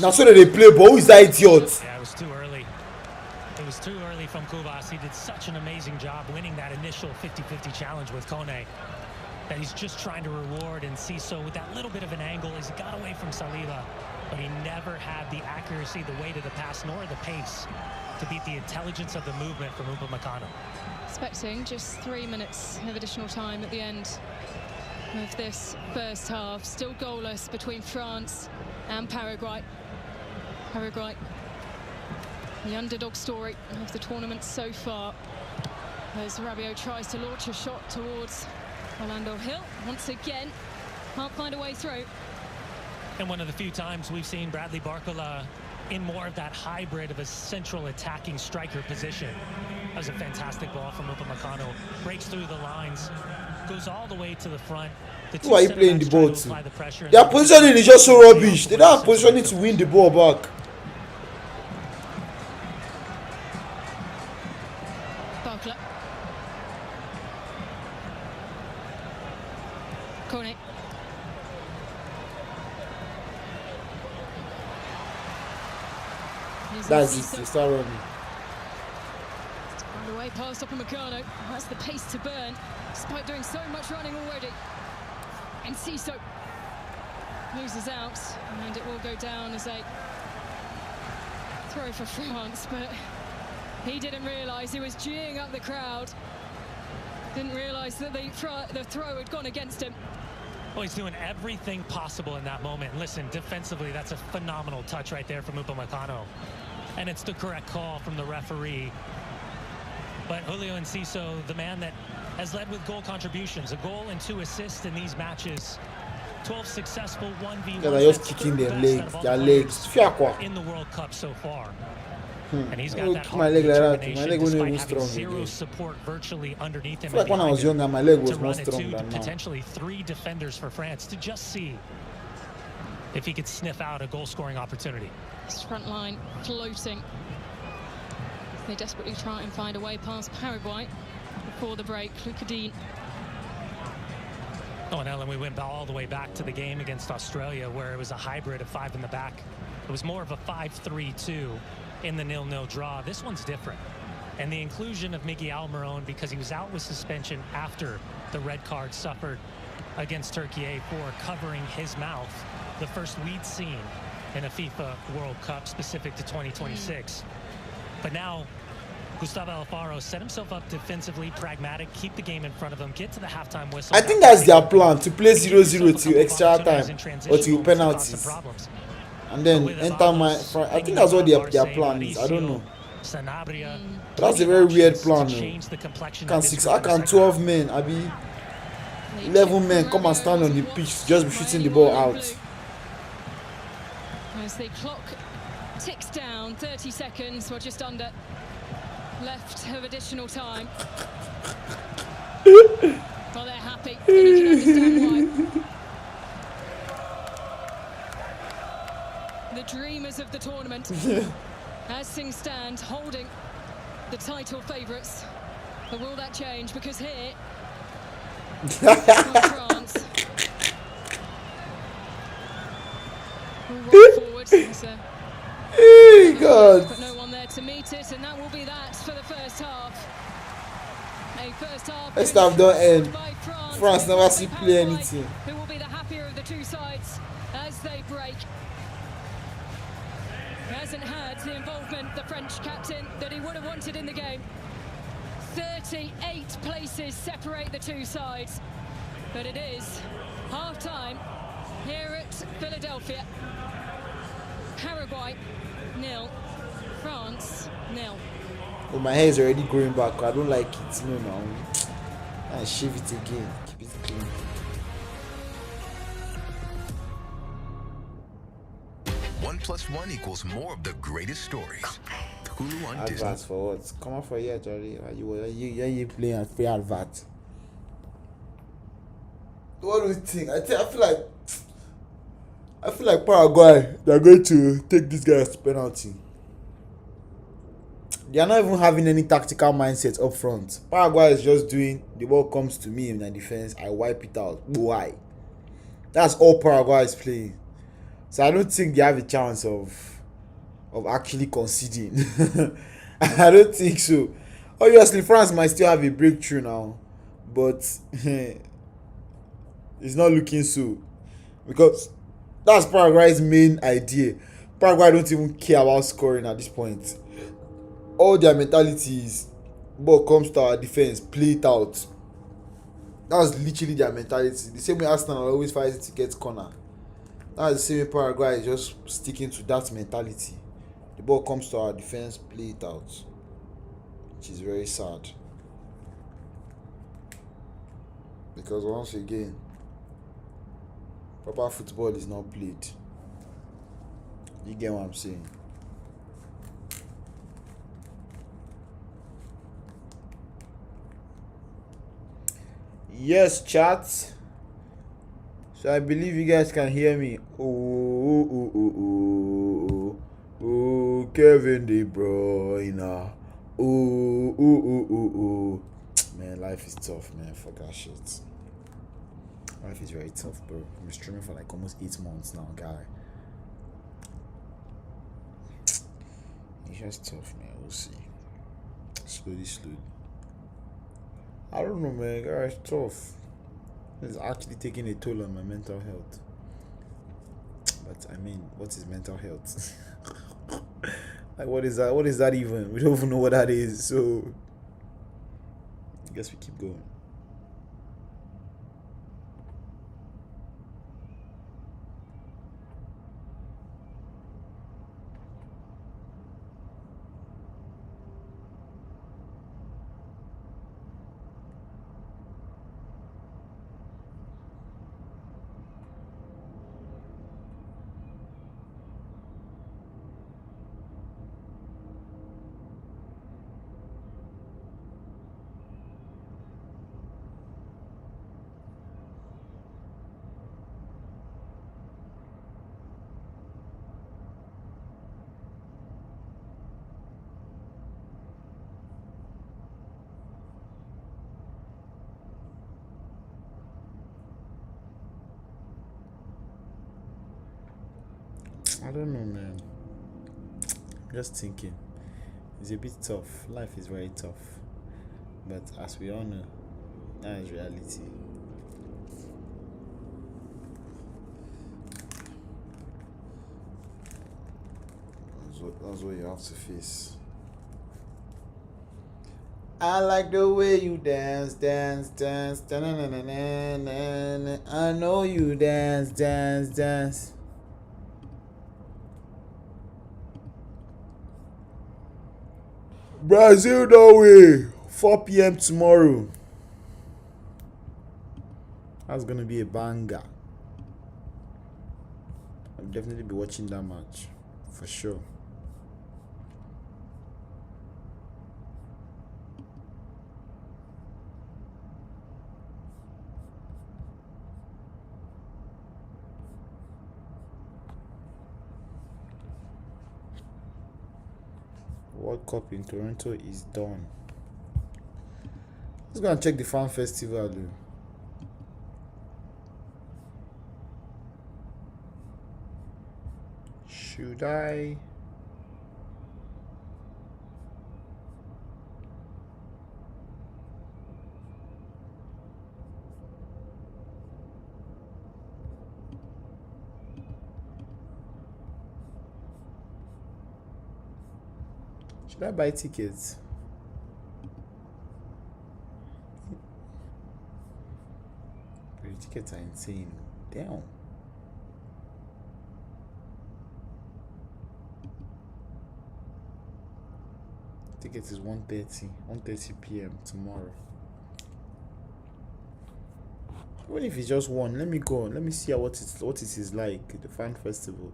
Now so that they play, but who is that idiot? Yeah, it was too early. It was too early from Cubas. He did such an amazing job winning that initial 50-50 challenge with Kone that he's just trying to reward Enciso with that little bit of an angle as he got away from Saliba, but he never had the accuracy, the weight of the pass, nor the pace to beat the intelligence of the movement from Micalo. Expecting just 3 minutes of additional time at the end of this first half. Still goalless between France and Paraguay. Paraguay, the underdog story of the tournament so far, as Rabiot tries to launch a shot towards Orlando Hill. Once again, can't find a way through. And one of the few times we've seen Bradley Barcola in more of that hybrid of a central attacking striker position. That was a fantastic ball from Micalo. Breaks through the lines, goes all the way to the front. Who are you playing the ball to? Their positioning is just so rubbish. They don't have positioning to win the ball back. Barcola. Kone. That's it. They start running. On the way past up Micalo. That's the pace to burn, despite doing so much running already. And Enciso loses out, and it will go down as a throw for France, but He didn't realise, he was geeing up the crowd. Didn't realise that the throw had gone against him. Well, he's doing everything possible in that moment. And listen, defensively, that's a phenomenal touch right there from Micalo. And it's the correct call from the referee. But Julio Enciso, the man that has led with goal contributions, a goal and 2 assists in these matches. 12 successful 1v1. They're just kicking their legs. In the World Cup so far. And he's got that my leg like that. My determination leg wasn't despite even having strong zero again. support virtually underneath him. I feel like when I was younger, my leg was to more run it strong to than now. potentially 3 defenders for France to just see if he could sniff out a goal-scoring opportunity. This front line floating. They desperately try and find a way past Paraguay before the break. Lucadine. Oh, and Ellen, we went all the way back to the game against Australia where it was a hybrid of 5 in the back. It was more of a 5-3-2 in the 0-0 draw. This one's different. And the inclusion of Miguel Almiron, because he was out with suspension after the red card suffered against Turkey for covering his mouth, the first we'd seen in a FIFA World Cup specific to 2026. But now Gustavo Alfaro set himself up defensively, pragmatic, keep the game in front of him, get to the halftime whistle. I think that's their plan, to play 0-0 till extra time or till penalties. And then enter my front. I think that's what their plan is. I don't know. But that's a very weird plan. How can 12 men, 11 men come and stand on the pitch to just be shooting the ball out? As the clock ticks down, 30 seconds, or just under, left of additional time. Well, they're happy, and you can understand why. The dreamers of the tournament, as things stand, holding the title favourites. But will that change? Because here, France will roll forward. Hey, God. But no one there to meet it, and that will be that for the first half. A first half. First half don't end. By France never see play anything. Who will be the happier of the two sides as they break? Hasn't had the involvement, the French captain, that he would have wanted in the game. 38 places separate the two sides, but it is half-time here at Philadelphia. Paraguay 0, France 0. Oh, my hair is already growing back. I don't like it. No. I shave it again. Keep it clean. One plus one equals more of the greatest stories. Hulu on Disney. Adverts for what? Come on for here, Charlie. You playing a free advert. What do you think? I feel like Paraguay, they're going to take this guy as penalty. They are not even having any tactical mindset up front. Paraguay is just doing, the ball comes to me in the defense, I wipe it out. Why? That's all Paraguay is playing. So I don't think they have a chance of actually conceding. I don't think so. Obviously, France might still have a breakthrough now, but it's not looking so, because that's Paraguay's main idea. Paraguay don't even care about scoring at this point. All their mentality is, ball comes to our defense, play it out. That's literally their mentality. The same way Arsenal always fights to get corner. That's the same way Paraguay is just sticking to that mentality. The ball comes to our defense, play it out. Which is very sad. Because once again, proper football is not played. You get what I'm saying? Yes, chat. So I believe you guys can hear me. Oh, Kevin De Bruyne. Man, life is tough, man. Fuck that shit. Life is very tough, bro. I'm streaming for like almost 8 months now, guy. It's just tough, man. We'll see. Slowly. I don't know, man. Guys, it's tough. It's actually taking a toll on my mental health. But I mean, what is mental health? Like, what is that? What is that even? We don't even know what that is. So, I guess we keep going. I don't know, man. Just thinking. It's a bit tough. Life is very tough. But as we all know, that is reality. That's what you have to face. I like the way you dance, dance, dance, da-na-na-na-na-na-na. I know you dance, dance, dance. Brazil, Norway, 4 p.m. tomorrow. That's gonna be a banger. I'll definitely be watching that match for sure. World Cup in Toronto is done. Let's go and check the fan festival. Should I? Should I buy tickets? The tickets are insane. Damn. Tickets is 1:30 p.m. tomorrow. What if it's just one? Let me go. Let me see what it is like, the fan festival.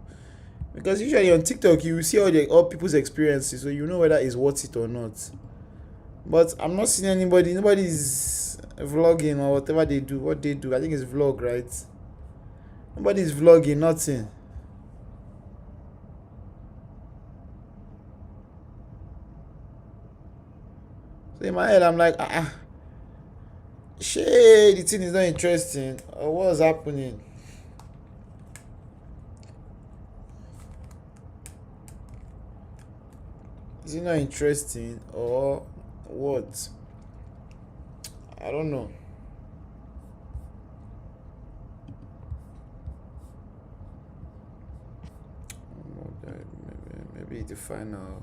Because usually on TikTok you will see all people's experiences, so you know whether it's worth it or not. But I'm not seeing anybody. Nobody's vlogging or whatever they do. What they do, I think it's vlog, right? Nobody's vlogging, nothing. So in my head, I'm like, shit, the thing is not interesting. Or what's happening? Is it not interesting or what? I don't know. Maybe the final.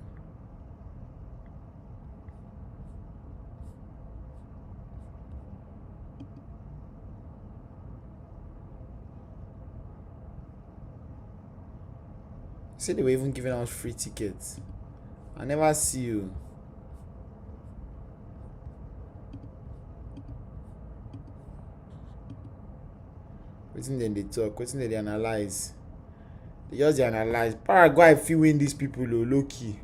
Say they were even giving out free tickets. I never see you. Waiting then they talk, waiting then they analyze. They just analyze. Paraguay if you win these people low key.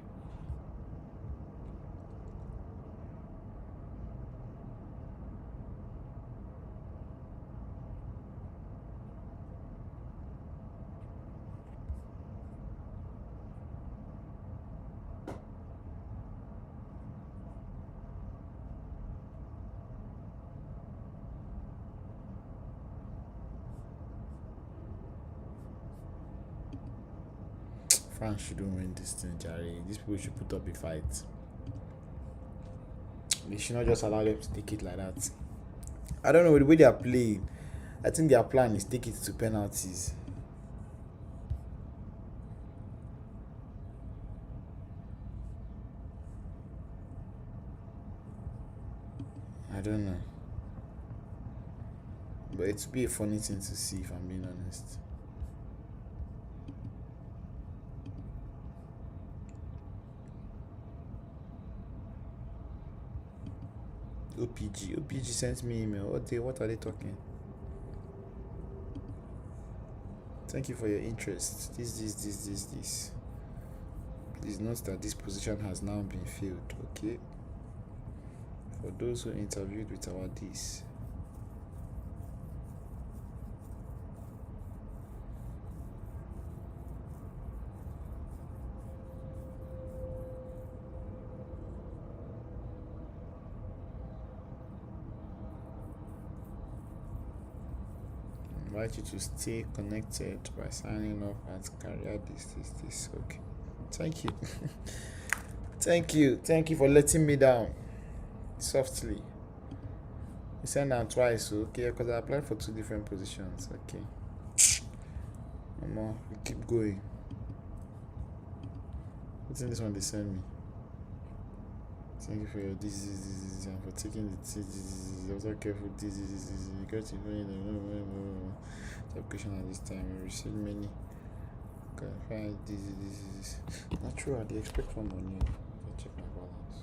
France shouldn't win this thing, Jerry. These people should put up a fight. They should not just allow them to take it like that. I don't know the way they are playing. I think their plan is take it to penalties. don't know. But it would be a funny thing to see if I'm being honest. OPG sent me email. What are they talking? Thank you for your interest. This. Please note that this position has now been filled. Okay. For those who interviewed with our this. Invite you to stay connected by signing up at career this. Okay. Thank you. Thank you for letting me down softly. You sent out twice, okay? Because I applied for 2 different positions. Okay. Mama, we keep going. What's in this one they send me? Thank you for your this and for taking the this. Also careful this. You got to know the application at this time. We received many. Okay, fine. This. Not true. They expect more money. I check my balance.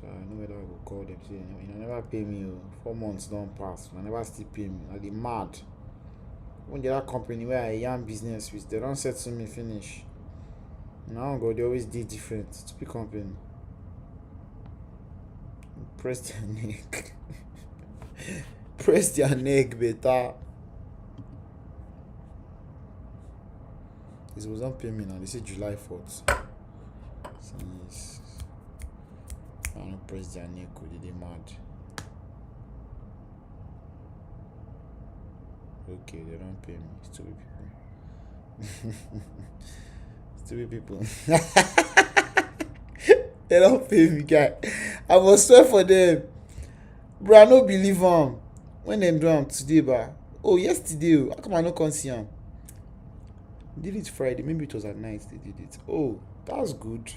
So I know whether I will call them. Say, you never pay me. 4 months don't pass. I never still pay me. They mad. When the other company where I am business with, they don't settle me finish. Now God, they always did different. Stupid company. Press their neck. Press their neck better. This was not paying me now. They say July 4th. Yes. I don't press their neck. They mad. Okay, they don't pay me. Stupid people. Stupid people. They don't pay me, guy. I must swear for them. Bro, I no believe them. When they do them today, ba. Oh, yesterday. How come I no come see them? Did it Friday. Maybe it was at night they did it. Oh, that's good.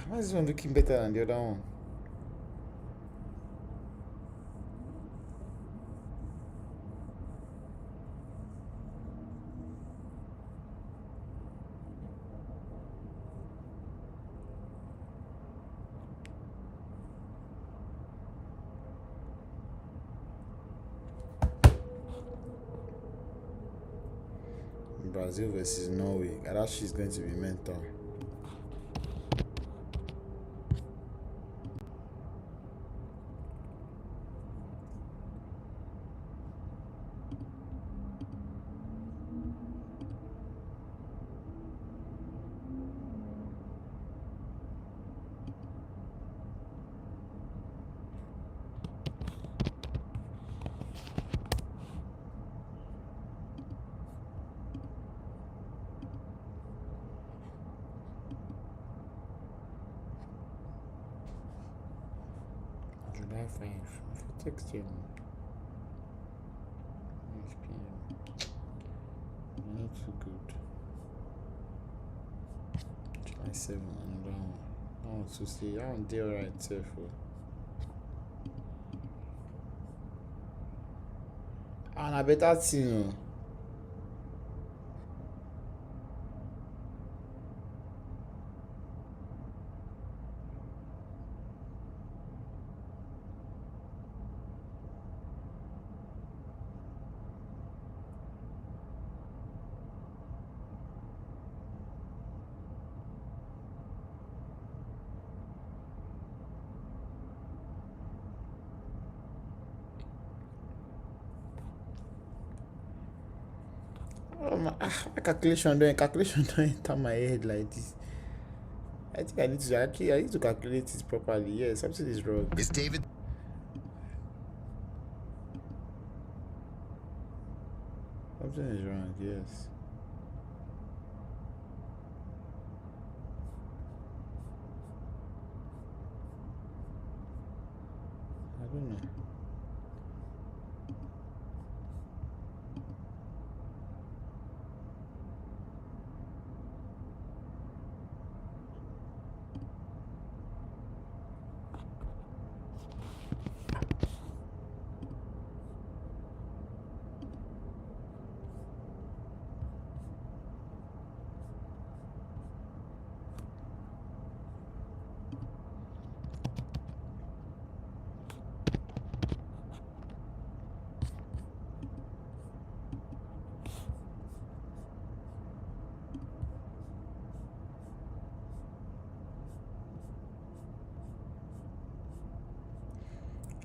Why is this one looking better than the other one? Brazil versus Norway. That shit is going to be mental. July 5. For texting. 5 p.m. Not too good. July 7. Another one. I want to see. I want to do alright, therefore. And I better see you. My calculation don't enter my head like this. I think I need to calculate it properly. Yeah, something is wrong. Is David? Something is wrong, yes. I don't know.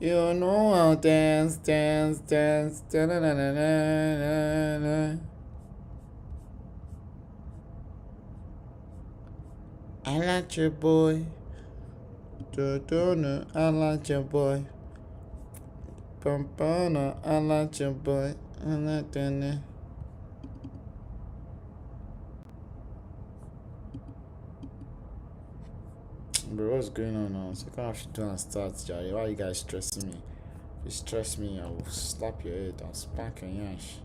You know how dance, dance, dance, da na na na na na. I like your boy. Do I like your boy. Pampana, I like your boy. I like that. Bro, what's going on now? Second half should do and start, Jerry. Why are you guys stressing me? If you stress me, I will slap your head and spank your yash.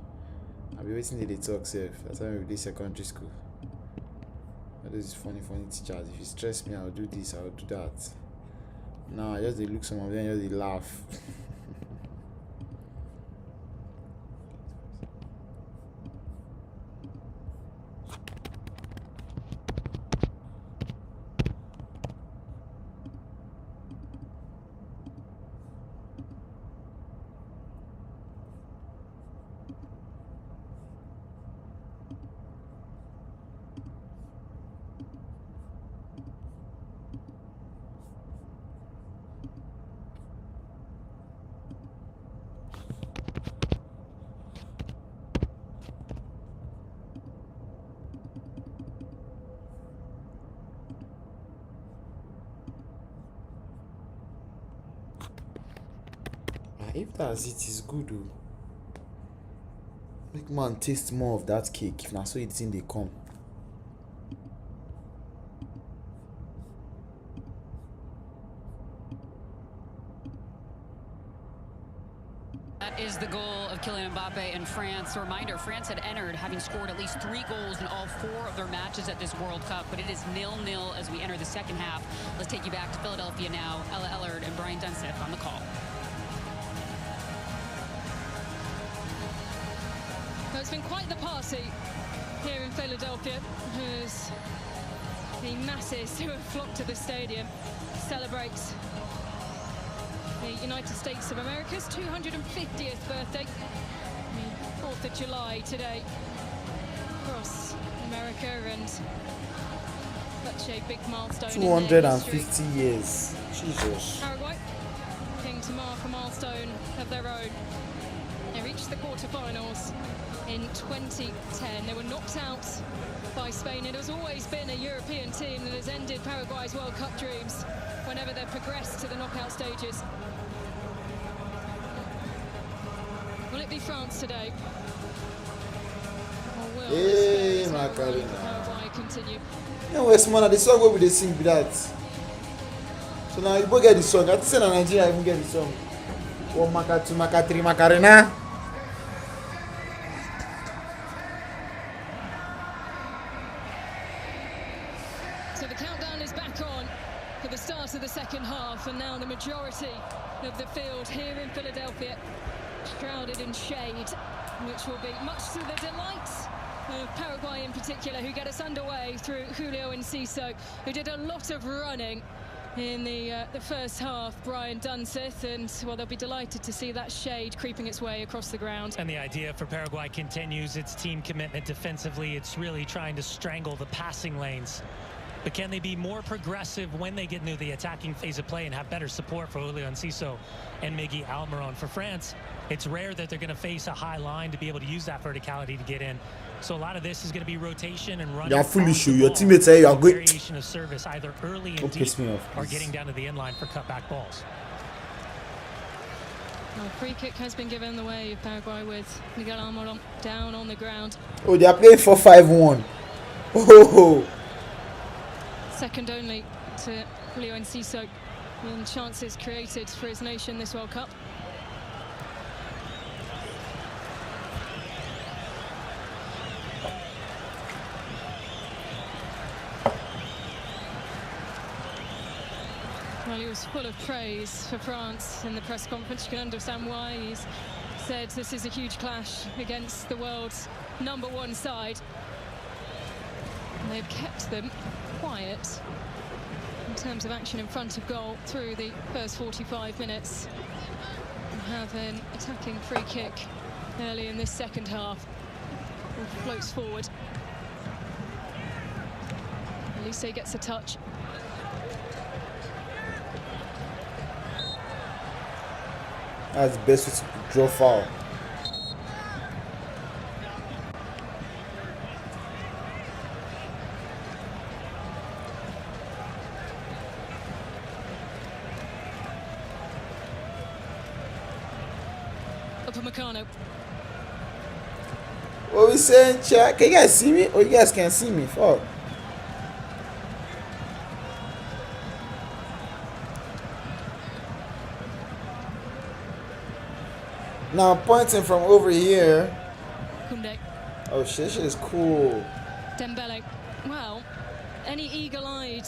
I'll be waiting till they talk safe. That's why we do secondary school. All these funny teachers. If you stress me, I'll do this, I'll do that. Nah, just they look some of them, just they laugh. If that's it, is good though. Make man taste more of that cake. If not so it's in they come. That is the goal of Kylian Mbappe and France. A reminder, France had entered having scored at least 3 goals in all 4 of their matches at this World Cup, but it is 0-0 as we enter the second half. Let's take you back to Philadelphia now. Ella Ellard and Brian Dunseth on the call. Well, it's been quite the party here in Philadelphia as the masses who have flocked to the stadium celebrate the United States of America's 250th birthday. The 4th of July today across America, and such a big milestone. 250 years. Jesus. Paraguay looking to mark a milestone of their own. They reached the quarterfinals in 2010. They were knocked out by Spain. It has always been a European team that has ended Paraguay's World Cup dreams whenever they've progressed to the knockout stages. Will it be France today? Or will Hey, this Micalo. Paraguay continue? You know, where's man? The song where we they sing with that. So now you both get the song. I think Nigeria even get the song. 1 Maka, 2 Maka, 3 Macarena. So the countdown is back on for the start of the second half, and now the majority of the field here in Philadelphia shrouded in shade, which will be much to the delight of Paraguay in particular, who get us underway through Julio Enciso, who did a lot of running in the first half, Brian Dunseth, and well, they'll be delighted to see that shade creeping its way across the ground. And the idea for Paraguay continues its team commitment defensively. It's really trying to strangle the passing lanes But can they be more progressive when they get into the attacking phase of play and have better support for Julio Enciso and Miggy Almiron? For France, it's rare that they're going to face a high line to be able to use that verticality to get in. So a lot of this is going to be rotation and running. You are foolish. Your teammates say you are good. Variation of service, either early and deep or getting down to the end line for cutback balls. Well, free kick has been given the way of Paraguay with Miguel Almiron down on the ground. Oh, they are playing 4-5-1. Oh. Second only to Julio Enciso in chances created for his nation this World Cup. Well, he was full of praise for France in the press conference. You can understand why. He's said this is a huge clash against the world's #1 side. And they've kept them quiet in terms of action in front of goal through the first 45 minutes. And have an attacking free kick early in this second half. Floats forward. Elise gets a touch. That's the best way to draw foul. Micalo. What we saying, chat? Can you guys see me? Oh, you guys can't see me. Fuck. Now I'm pointing from over here. Koundé. Oh shit, this shit is cool. Dembele. Well, any eagle-eyed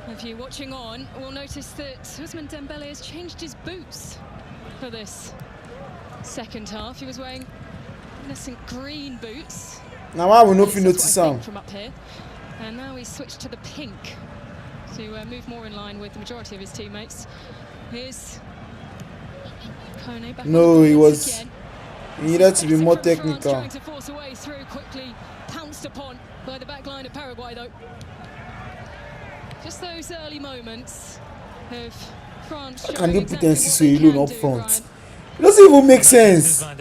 of you watching on will notice that Ousmane Dembele has changed his boots for this second half. He was wearing innocent green boots. Now I will not feel notice some from up here, and now he's switched to the pink to move more in line with the majority of his teammates. Here's Kone back. No, he was. Again. He needed to be more technical. Trying to force a way through, quickly pounced upon by the back line of Paraguay, though. Just those early moments of France. How can they put Enciso alone up front? It doesn't even make sense. I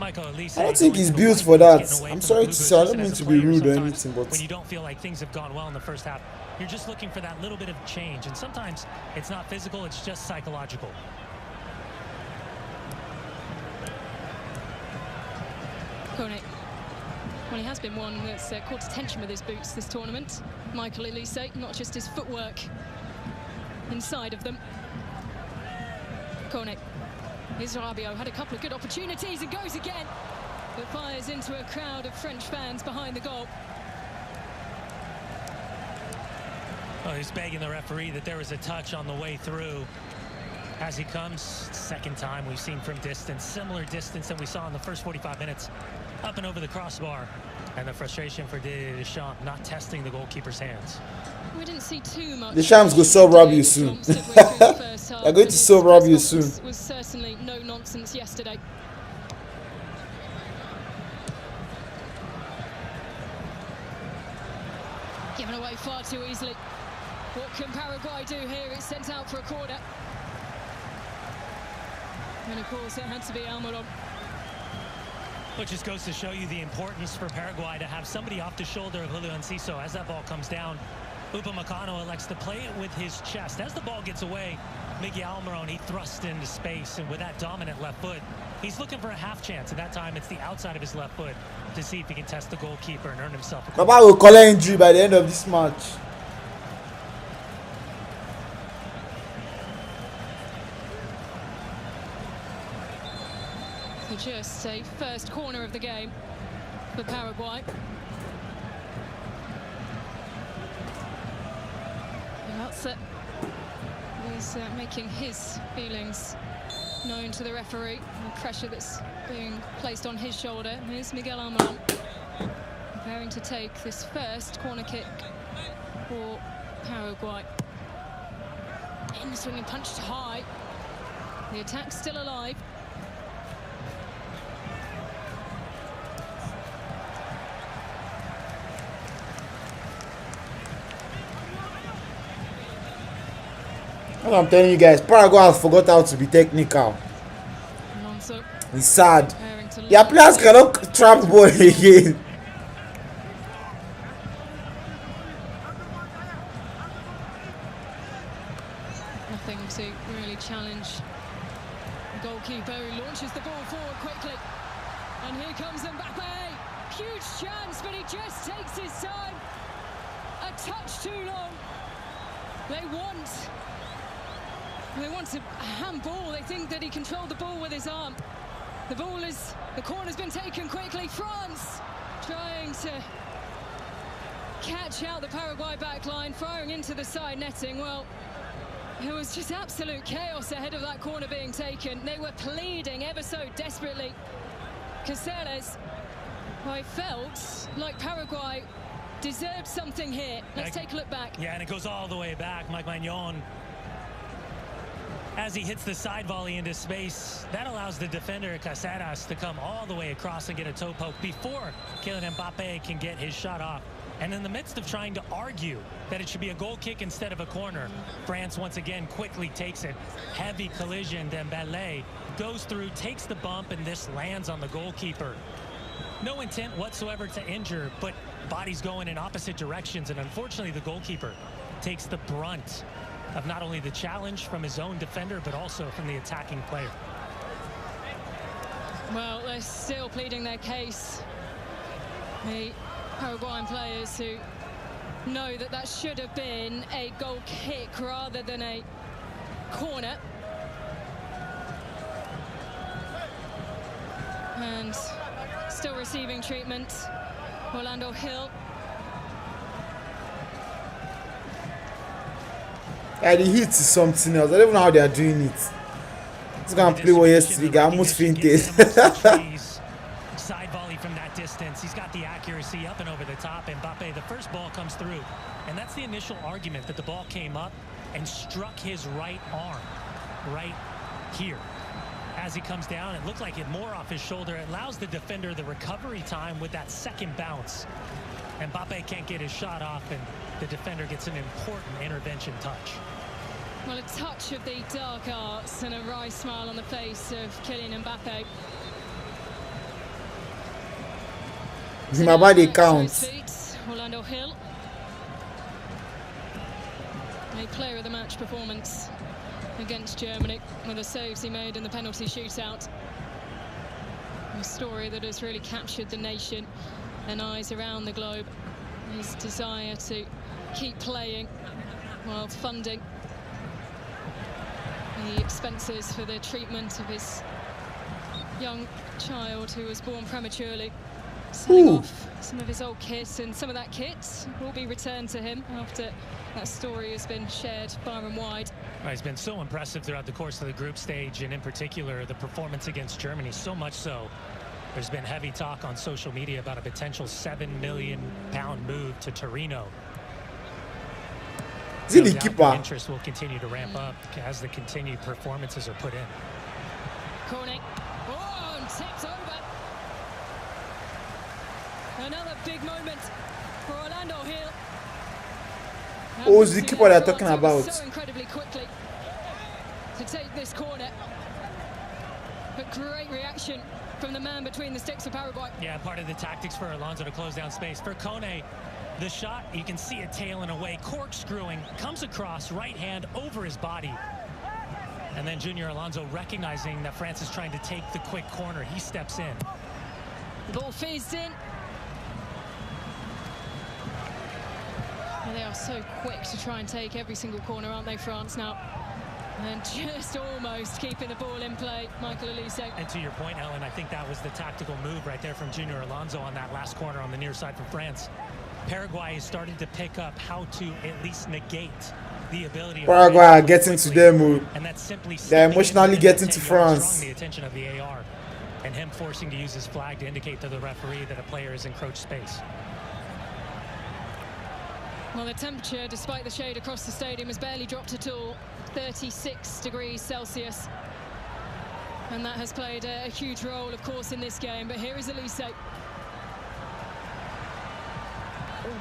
don't think he's built for that. I'm sorry to say, I don't mean to be rude or anything, but when you don't feel like things have gone well in the first half, you're just looking for that little bit of change, and sometimes it's not physical, it's just psychological. Kone. Well, he has been one that's caught attention with his boots this tournament. Micalo, not just his footwork inside of them. Kone. Here's Rabiot, had a couple of good opportunities and goes again, but fires into a crowd of French fans behind the goal. Oh, he's begging the referee that there was a touch on the way through. As he comes, second time we've seen from distance, similar distance that we saw in the first 45 minutes, up and over the crossbar. And the frustration for Didier Deschamps not testing the goalkeeper's hands. We didn't see too much. Deschamps will sub Rabiot soon. They're going to sub Rabiot soon. Was certainly no nonsense yesterday. Given away far too easily. What can Paraguay do here? It's sent out for a corner. And of course it had to be Almiron. Which just goes to show you the importance for Paraguay to have somebody off the shoulder of Julio Enciso. As that ball comes down, Micalo elects to play it with his chest. As the ball gets away, Miggy Almiron, he thrusts into space, and with that dominant left foot, he's looking for a half chance. At that time, it's the outside of his left foot to see if he can test the goalkeeper and earn himself a goal. Baba will call an injury by the end of this match. Just a first corner of the game for Paraguay. That's he's making his feelings known to the referee. The pressure that's being placed on his shoulder. Here's Miguel Almiron preparing to take this first corner kick for Paraguay. In swinging, punched high. The attack's still alive. I'm telling you guys, Paraguay has forgot how to be technical. Alonso It's sad. preparing to Their players cannot trap ball again. nothing to really challenge the goalkeeper, who launches the ball forward quickly. And here comes Mbappe. Huge chance, but he just takes his time. A touch too long. They want a handball. They think that he controlled the ball with his arm. The corner's been taken quickly. France trying to catch out the Paraguay backline, firing into the side netting. Well, it was just absolute chaos ahead of that corner being taken. They were pleading ever so desperately. Caceres, I felt like Paraguay deserved something here. Let's take a look back. Yeah, and it goes all the way back. Mike Magnon, as he hits the side volley into space, that allows the defender Caceres to come all the way across and get a toe poke before Kylian Mbappe can get his shot off. And in the midst of trying to argue that it should be a goal kick instead of a corner, France once again quickly takes it. Heavy collision. Dembélé goes through, takes the bump, and this lands on the goalkeeper. No intent whatsoever to injure, but bodies going in opposite directions, and unfortunately the goalkeeper takes the brunt of not only the challenge from his own defender, but also from the attacking player. Well, they're still pleading their case. The Paraguayan players who know that that should have been a goal kick rather than a corner. And still receiving treatment, Orlando Hill. Yeah, the hit is something else. I don't know how they are doing it. This guy play well yesterday. He almost fainted. Side volley from that distance. He's got the accuracy up and over the top. Mbappe, the first ball comes through. And that's the initial argument, that the ball came up and struck his right arm right here. As he comes down, it looked like it more off his shoulder. It allows the defender the recovery time with that second bounce. Mbappe can't get his shot off, and the defender gets an important intervention touch. Well, a touch of the dark arts and a wry smile on the face of Kylian Mbappe. My body counts. Orlando Hill. A player of the match performance against Germany with the saves he made in the penalty shootout. A story that has really captured the nation and eyes around the globe. His desire to keep playing while funding the expenses for the treatment of his young child who was born prematurely. Selling off some of his old kit, and some of that kit will be returned to him after that story has been shared far and wide. Well, he's been so impressive throughout the course of the group stage, and in particular the performance against Germany, so much so there's been heavy talk on social media about a potential £7 million move to Torino. Is it the keeper? Interest will continue to ramp up as the continued performances are put in. Corning. Oh, and tipped over. Another big moment for Orlando Hill. Oh, it's the keeper they're talking about. So incredibly quickly to take this corner. But great reaction from the man between the sticks of Paraguay. Yeah, part of the tactics for Alonso to close down space. For Kone, the shot, you can see it tailing away, corkscrewing, comes across, right hand over his body. And then Junior Alonso, recognizing that France is trying to take the quick corner, he steps in. The ball fizzed in. And they are so quick to try and take every single corner, aren't they, France, now? And just almost keeping the ball in play, Micalo. And to your point, Ellen, I think that was the tactical move right there from Junior Alonso on that last corner on the near side from France. Paraguay is starting to pick up how to at least negate the ability of Paraguay getting to their mood. And that's simply they're emotionally getting to France. The attention of the AR, and him forcing to use his flag to indicate to the referee that a player has encroached space. Well, the temperature, despite the shade across the stadium, has barely dropped at all. 36 degrees Celsius. And that has played a huge role, of course, in this game. But here is Elise. All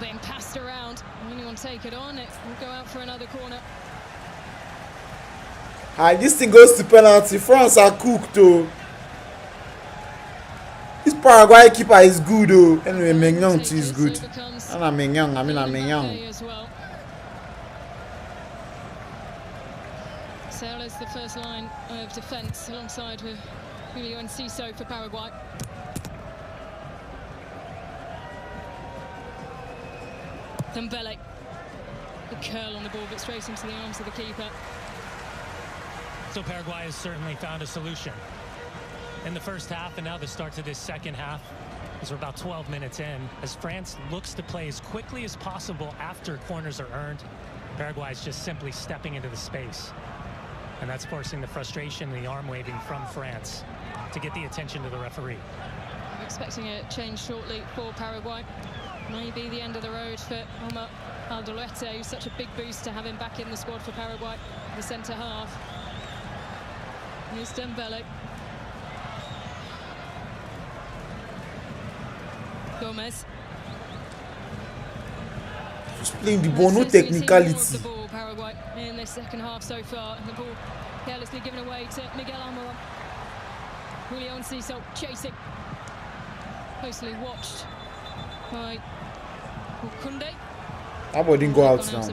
being passed around. Anyone take it on, it will go out for another corner. This thing goes to penalty. France are cooked though. This Paraguay keeper is good though. Anyway, Mignon too is good. And I'm Mignon. As well. Sailor's the first line of defence alongside with Julio and Ciso for Paraguay. Dembele. The curl on the ball, but straight into the arms of the keeper. So Paraguay has certainly found a solution in the first half, and now the start to this second half as we're about 12 minutes in, as France looks to play as quickly as possible after corners are earned. Paraguay is just simply stepping into the space, and that's forcing the frustration and the arm waving from France to get the attention of the referee. I'm expecting a change shortly for Paraguay. Maybe the end of the road for Omar Alderete, who's such a big boost to have him back in the squad for Paraguay, the centre half. Here's Dembele. Gomez. Just playing the ball, no technicality. The ball, Paraguay, in this second half so far. The ball carelessly given away to Miguel Almiron. Julio Enciso chasing. Closely watched by Kunde. That ball didn't go out now.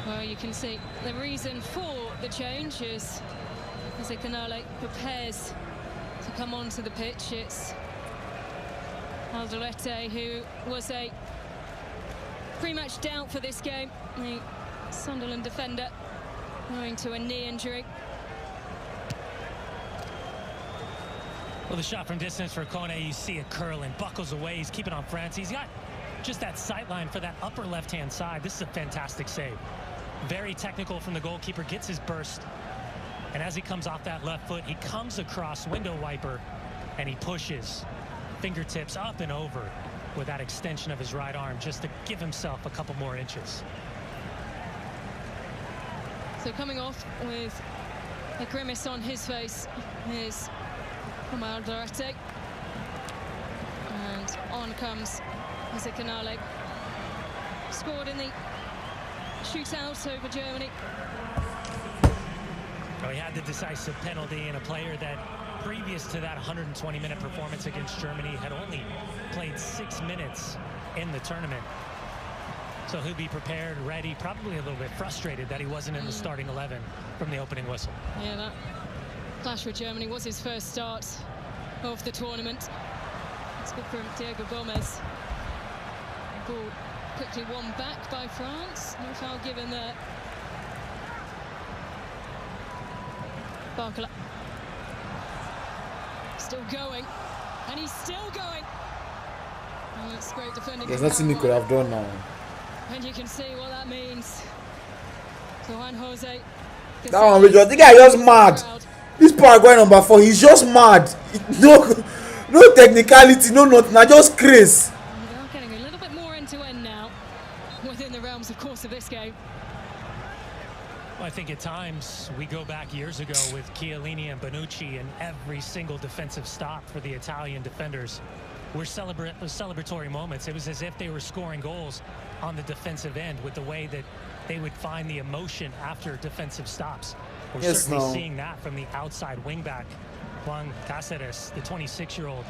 Well, you can see the reason for the change is as Canale prepares to come onto the pitch. It's Alderete, who was a pre-match doubt for this game, the Sunderland defender, owing to a knee injury. Well, the shot from distance for Kone, you see it curl and buckles away. He's keeping on France. He's got just that sight line for that upper left-hand side. This is a fantastic save. Very technical from the goalkeeper, gets his burst. And as he comes off that left foot, he comes across window wiper and he pushes fingertips up and over with that extension of his right arm just to give himself a couple more inches. So coming off with a grimace on his face is Omar Alderete. And on comes Canale. Scored in the shootout over Germany. Well, he had the decisive penalty, and a player that previous to that 120-minute performance against Germany had only played 6 minutes in the tournament. So he'll be prepared, ready, probably a little bit frustrated that he wasn't in the starting 11 from the opening whistle. Yeah, that clash with Germany was his first start of the tournament. It's good from Diego Gomez. Ball quickly won back by France. No foul given there. Barcola. Still going. And he's still going. Oh, that's great defending. There's nothing he could have done now. And you can see what that means. So Juan Jose. That one, the guy just mad. This Paraguay number 4, he's just mad. No technicality, no nothing. I just crazy. They are getting a little bit more end-to-end now, within the realms, of course, of this game. Well, I think at times we go back years ago with Chiellini and Bonucci, and every single defensive stop for the Italian defenders were celebratory moments. It was as if they were scoring goals on the defensive end with the way that they would find the emotion after defensive stops. We're certainly seeing that from the outside wingback. Juan Cáceres, the 26-year-old,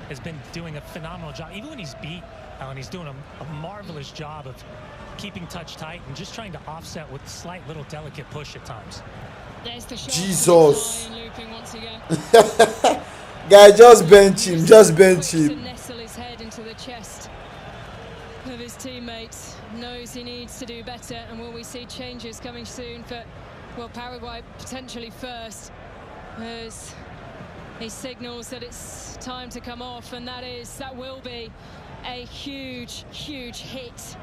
has been doing a phenomenal job. Even when he's beat, and he's doing a marvelous job of keeping touch tight and just trying to offset with slight little delicate push at times. There's the shot. Jesus. Looping once again. Guy, just bench him. Just bench him. To nestle his head into the chest of his teammates. Knows he needs to do better. And will we see changes coming soon for, well, Paraguay potentially first, as he signals that it's time to come off, and that will be a huge hit.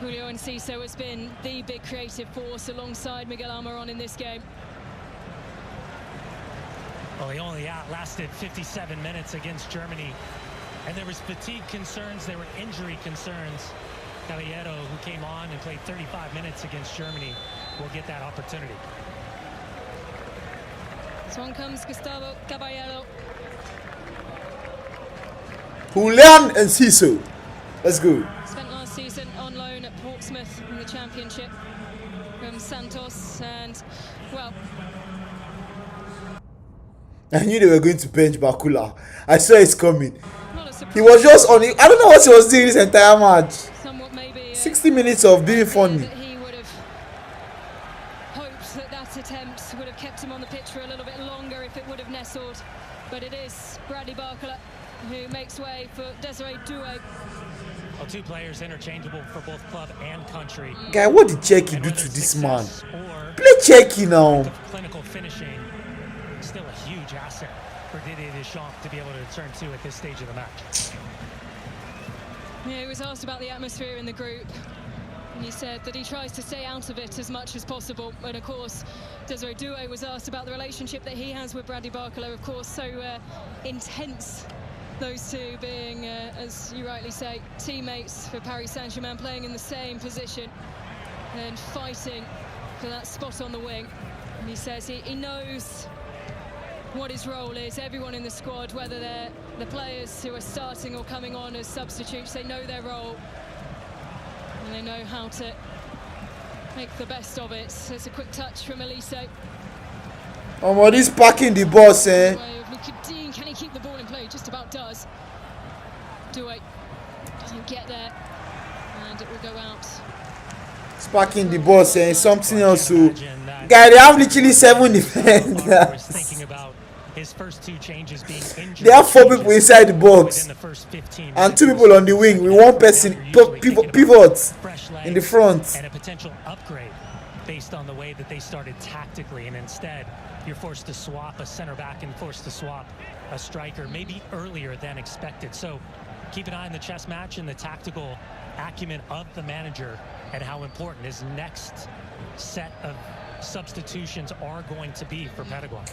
Julio Enciso has been the big creative force alongside Miguel Almiron in this game. Well, he only outlasted 57 minutes against Germany, and there was fatigue concerns, there were injury concerns. Caballero, who came on and played 35 minutes against Germany, will get that opportunity. So on comes Gustavo Caballero. Julian Enciso. Let's go. Spent last season on loan at Portsmouth in the Championship from Santos, and well, I knew they were going to bench Bakula. I saw it's coming. not a surprise. He was just on it. I don't know what he was doing this entire match. Somewhat maybe 60 minutes of being funny. that he would have hoped that that attempt would have kept him on the pitch for a little bit longer if it would have nestled, but it is Bradley Barcola who makes way for Desiree Doué. Well, two players interchangeable for both club and country. Guy, what did Checky And do whether to this man? success or Play Checky now. lack of clinical finishing, still a huge asset for Didier Deschamps to be able to turn to at this stage of the match. Yeah, he was asked about the atmosphere in the group, and he said that he tries to stay out of it as much as possible. And of course, Desiree Doué was asked about the relationship that he has with Bradley Barcola, of course, so intense. Those two being, as you rightly say, teammates for Paris Saint-Germain, playing in the same position and fighting for that spot on the wing. And he says he knows what his role is. Everyone in the squad, whether they're the players who are starting or coming on as substitutes, they know their role and they know how to make the best of it. So it's a quick touch from Elise. Oh, he's packing the boss, eh? Can he keep the ball in play? Just about does. Doué doesn't get there, and it will go out. He's packing the boss, eh? Something else to. Guy, they have literally 7 defenders. Thinking about his first two changes being injured. They have 4 people inside the box within the first 15 and 2 minutes. people on the wing with 1 person pivots Fresh legs in the front. and a potential upgrade based on the way that they started tactically, and instead you're forced to swap a center back and forced to swap a striker maybe earlier than expected. So keep an eye on the chess match and the tactical acumen of the manager and how important his next set of substitutions are going to be for Paraguay.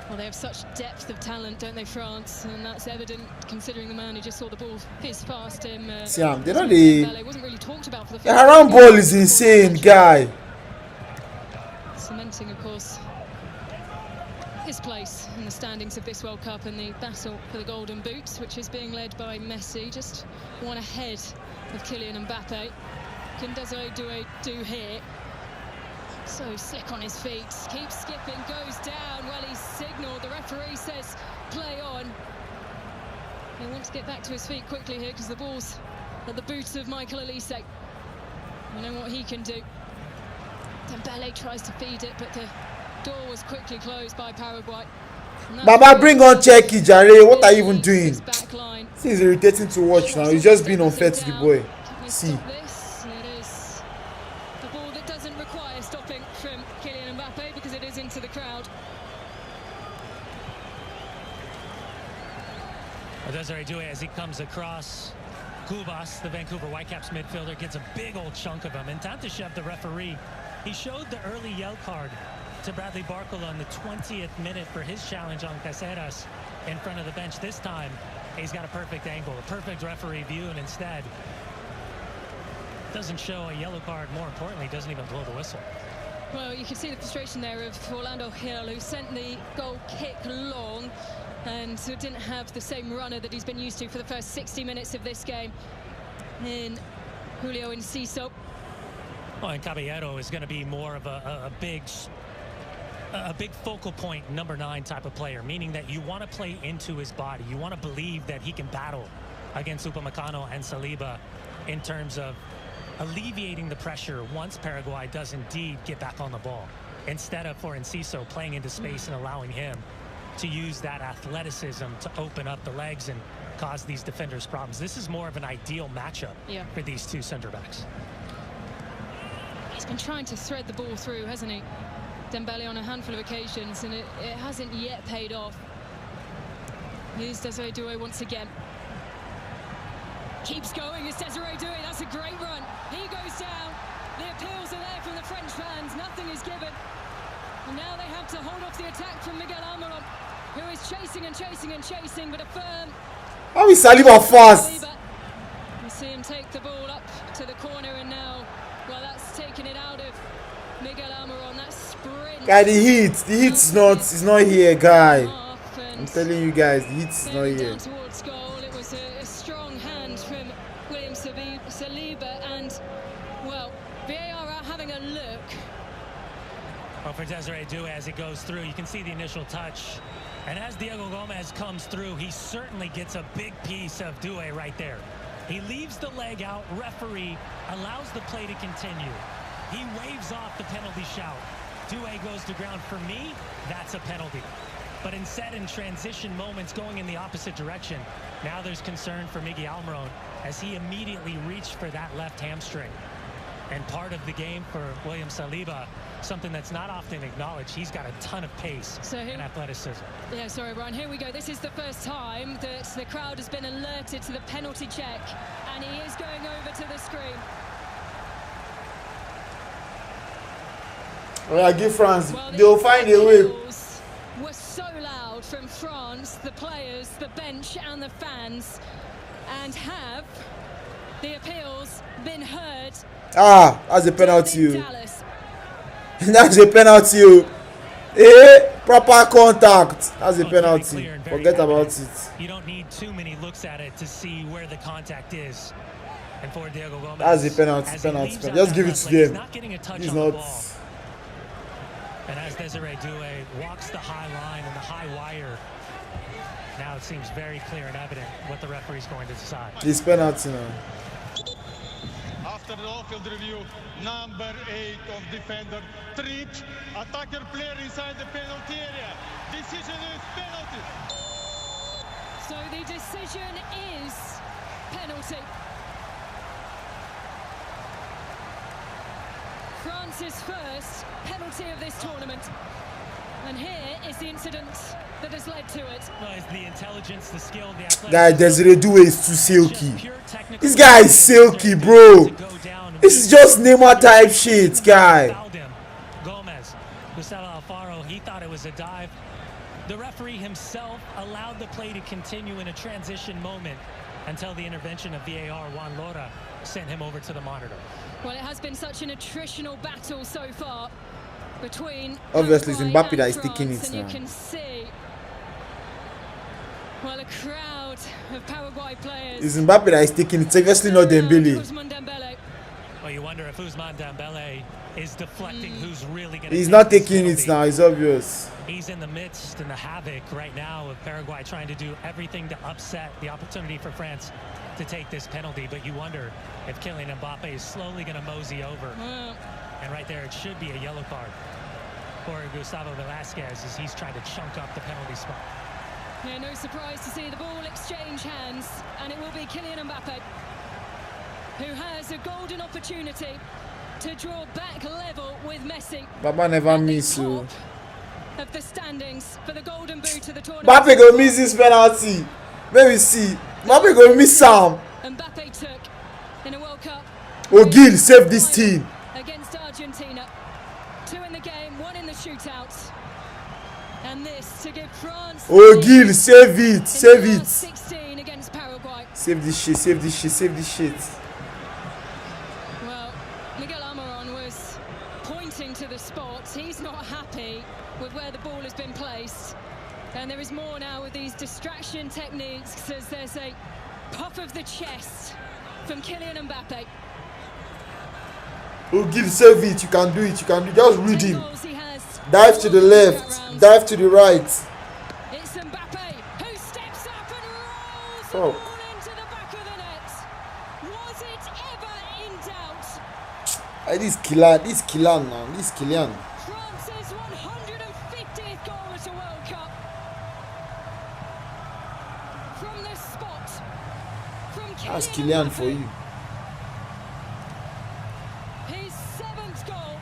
Well, they have such depth of talent, don't they, France? And that's evident considering the man who just saw the ball fizz past him. Siam, they know the wasn't really talked about for the the Haram ball is insane, guy. Cementing, of course, his place in the standings of this World Cup and the battle for the Golden Boots, which is being led by Messi, just one ahead of Kylian Mbappe. Can Desiree Doué do here? So slick on his feet, keeps skipping, goes down. Well, he's signalled. The referee says play on. He wants to get back to his feet quickly here because the ball's at the boots of Micalo. You know what he can do. Dembele tries to feed it, but the door was quickly closed by Paraguay. Baba, bring on Checky, Jare. What are you even doing? His back line. This is irritating to watch now. He's just being unfair to the boy. Can we See. stop this? It is a ball that doesn't require stopping from Kylian Mbappe because it is into the crowd. Desiree Doué, as he comes across, Kubas, the Vancouver Whitecaps midfielder, gets a big old chunk of him. And Tantashev, the referee, he showed the early yellow card to Bradley Barcola in the 20th minute for his challenge on Caceres in front of the bench. This time, he's got a perfect angle, a perfect referee view, and instead doesn't show a yellow card. More importantly, doesn't even blow the whistle. Well, you can see the frustration there of Orlando Hill, who sent the goal kick long and who didn't have the same runner that he's been used to for the first 60 minutes of this game in Julio Enciso. Well, and Caballero is going to be more of a big focal point number 9 type of player, meaning that you want to play into his body. You want to believe that he can battle against Upamecano and Saliba in terms of alleviating the pressure once Paraguay does indeed get back on the ball, instead of for Enciso playing into space and allowing him to use that athleticism to open up the legs and cause these defenders problems. This is more of an ideal matchup for these two center backs. He's been trying to thread the ball through, hasn't he? Dembele on a handful of occasions, and it hasn't yet paid off. Here's Desiree Doué once again. Keeps going, it's Desiree Doué, that's a great run. He goes down, the appeals are there from the French fans, nothing is given. And now they have to hold off the attack from Miguel Almiron, who is chasing and chasing and chasing, but a firm... How is Saliba fast? You see him take the ball up to the corner, and now, well, that's taken it out of Miguel Almiron, that sprint. Guy, the heat is not here, guy. I'm telling you guys, the heat is not here. Down towards goal. It was a strong hand from William VAR are having a look. Well, for Desiree Doué, as it goes through, you can see the initial touch. And as Diego Gomez comes through, he certainly gets a big piece of Doué right there. He leaves the leg out. Referee allows the play to continue. He waves off the penalty shout. Doué goes to ground. For me, that's a penalty. But instead, in transition moments going in the opposite direction, now there's concern for Miggy Almiron as he immediately reached for that left hamstring. And part of the game for William Saliba, something that's not often acknowledged, he's got a ton of pace and athleticism. Yeah, sorry, Brian. Here we go. This is the first time that the crowd has been alerted to the penalty check, and he is going over to the screen. Well, I give France. They'll find a way. Were so loud from France, the players, the bench, and the fans, and have the appeals been heard? Ah, that's a penalty. That's a penalty. Proper contact. That's a penalty. Forget about it. You don't need too many looks at it to see where the contact is. And for Diego Gomez, that's a penalty. Just give it to them. He's not getting a touch He's on not. the ball. And as Desiree Doué walks the high line and the high wire, now it seems very clear and evident what the referee is going to decide. It's penalty now. After the off-field review, number 8 of defender tripped, attacker player inside the penalty area. Decision is penalty. So the decision is penalty. France's first penalty of this tournament. And here is the incident that has led to it. Well, it's the intelligence, the skill, the athleticism. Guy, Desiree Doué is too silky. This guy is silky, bro. This is just Neymar type shit, guy. Gomez, Gustavo Alfaro, he thought it was a dive. The referee himself allowed the play to continue in a transition moment until the intervention of VAR. Juan Lora sent him over to the monitor. Well, it has been such an attritional battle so far between obviously Paraguay Zimbabwe and that is France, taking it and now. you can see, well, a crowd of Paraguay players. It's Zimbabwe that is taking it. It's obviously not Dembele. Well, you wonder if Ousmane Dembele is deflecting who's really going to. He's not taking it now. It's obvious. He's in the midst and the havoc right now of Paraguay trying to do everything to upset the opportunity for France to take this penalty. But you wonder if Kylian Mbappe is slowly going to mosey over. And right there, it should be a yellow card for Gustavo Velasquez as he's trying to chunk up the penalty spot. Yeah, no surprise to see the ball exchange hands, and it will be Kylian Mbappe who has a golden opportunity to draw back level with Messi. Baba never miss you. Of the standings for the golden boot of the tournament. Mbappe go miss this penalty. Let me see. Mbappe go miss Sam. Mbappe took in a World Cup. O'Gill save this team. Against Argentina. 2 in the game, 1 in the shootout. And this to give France. O'Gill save it. Save it. 16 against Paraguay. Save this shit. Save this shit. Save this shit. Well, Miguel Almiron was pointing to the spot. He's not happy with where the ball has been placed. And there is more now with these distraction techniques as there's a puff of the chest from Kylian Mbappe. O'Gill save it. You can do it. You can do it. Just read him. He has Dive to the left. Dive to the right. It's Mbappe who steps up and rolls the Fuck. ball into the back of the net. Was it ever in doubt? This Kylian. This Kylian now. This Kylian. France's 150th goal at a World Cup. From the spot. From That's Kylian for you. His 7th goal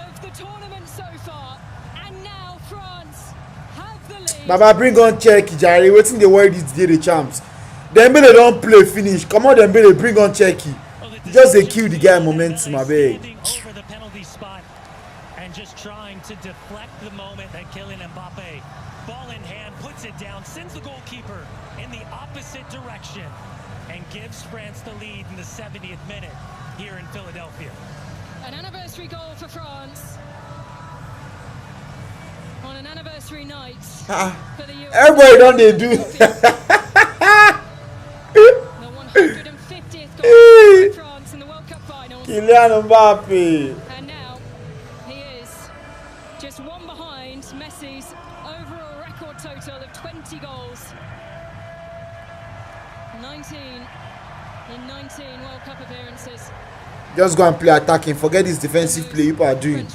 of the tournament so far. And now France have the lead. Baba bring on Cherky, Jare. Waiting the world is the champs. Dembele don't play finish. Come on, Dembele, bring on Cherky. Just a kill the guy momentum, I beg. Over the penalty spot and just trying to deflect the moment that Kylian Mbappe, ball in hand, puts it down, sends the goalkeeper in the opposite direction, and gives France the lead in the 70th minute here in Philadelphia. An anniversary goal for France. On an anniversary night for the US. Everybody don't they do. The 150th goal for France in the World Cup finals. Kylian Mbappe. And now he is just one behind Messi's overall record total of 20 goals. 19 in 19 World Cup appearances. Just go and play attacking. Forget this defensive play you are doing.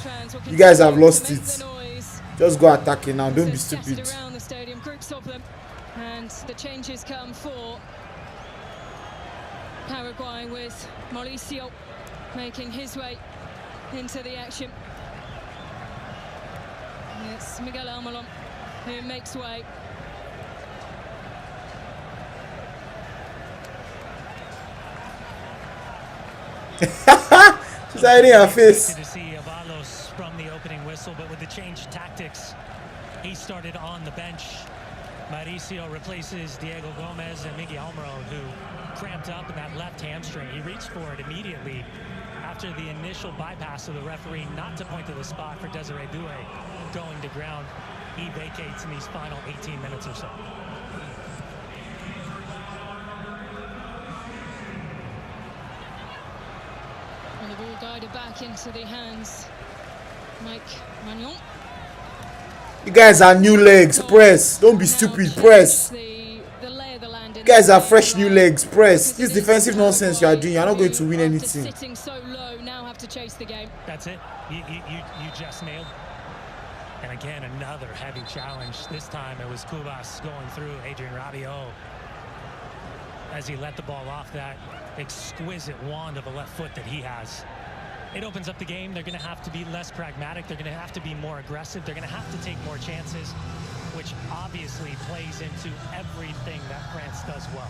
You guys have lost it. Just go attacking now. Don't be stupid. Around the stadium, groups of them, and the changes come for Paraguay with Mauricio making his way into the action. It's Miguel Almiron who makes way. She's hiding her face. To see Avalos from the opening whistle, but with the changed tactics, he started on the bench. Mauricio replaces Diego Gomez and Miguel Almiron, who cramped up in that left hamstring. He reached for it immediately after the initial bypass of the referee not to point to the spot for Desiree Doué going to ground. He vacates in these final 18 minutes or so. And the ball guided back into the hands. Mike Magnon. You guys are new legs. Press. Don't be stupid. Press. You guys are fresh new legs. Press. This defensive nonsense you are doing, you're not going to win anything. Sitting so low, now have to chase the game. That's it. You just nailed. And again, another heavy challenge. This time it was Cubas going through Adrien Rabiot as he let the ball off that exquisite wand of a left foot that he has. It opens up the game. They're going to have to be less pragmatic. They're going to have to be more aggressive. They're going to have to take more chances, which obviously plays into everything that France does well.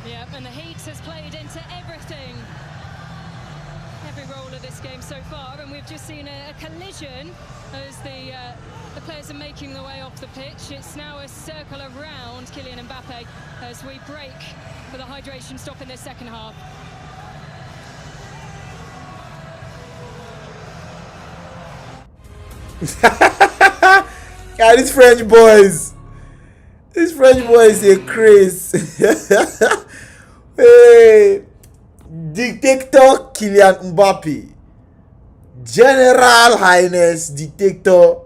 Yeah, and the heat has played into everything. Every role of this game so far, and we've just seen a collision as the players are making their way off the pitch. It's now a circle around Kylian Mbappe as we break for the hydration stop in the second half. Yeah, these French boys. These French boys, they craze. Hey, Dictator Kylian Mbappe, General Highness Dictator,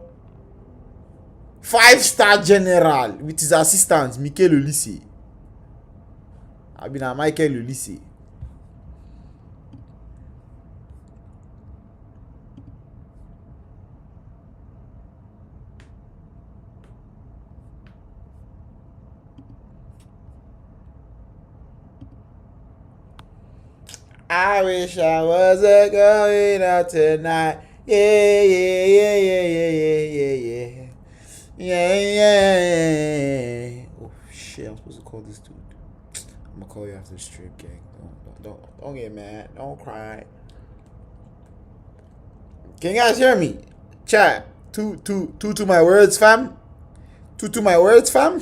5-star General with his assistant Micalo. I've been a Michael Olise. I wish I wasn't going out tonight. Yeah, yeah, yeah, yeah, yeah, yeah, yeah, yeah, yeah. Oh shit! I'm supposed to call this dude. I'm gonna call you after the stream, gang. Don't get mad. Don't cry. Can you guys hear me? Chat. Two to my words, fam. Two to my words, fam.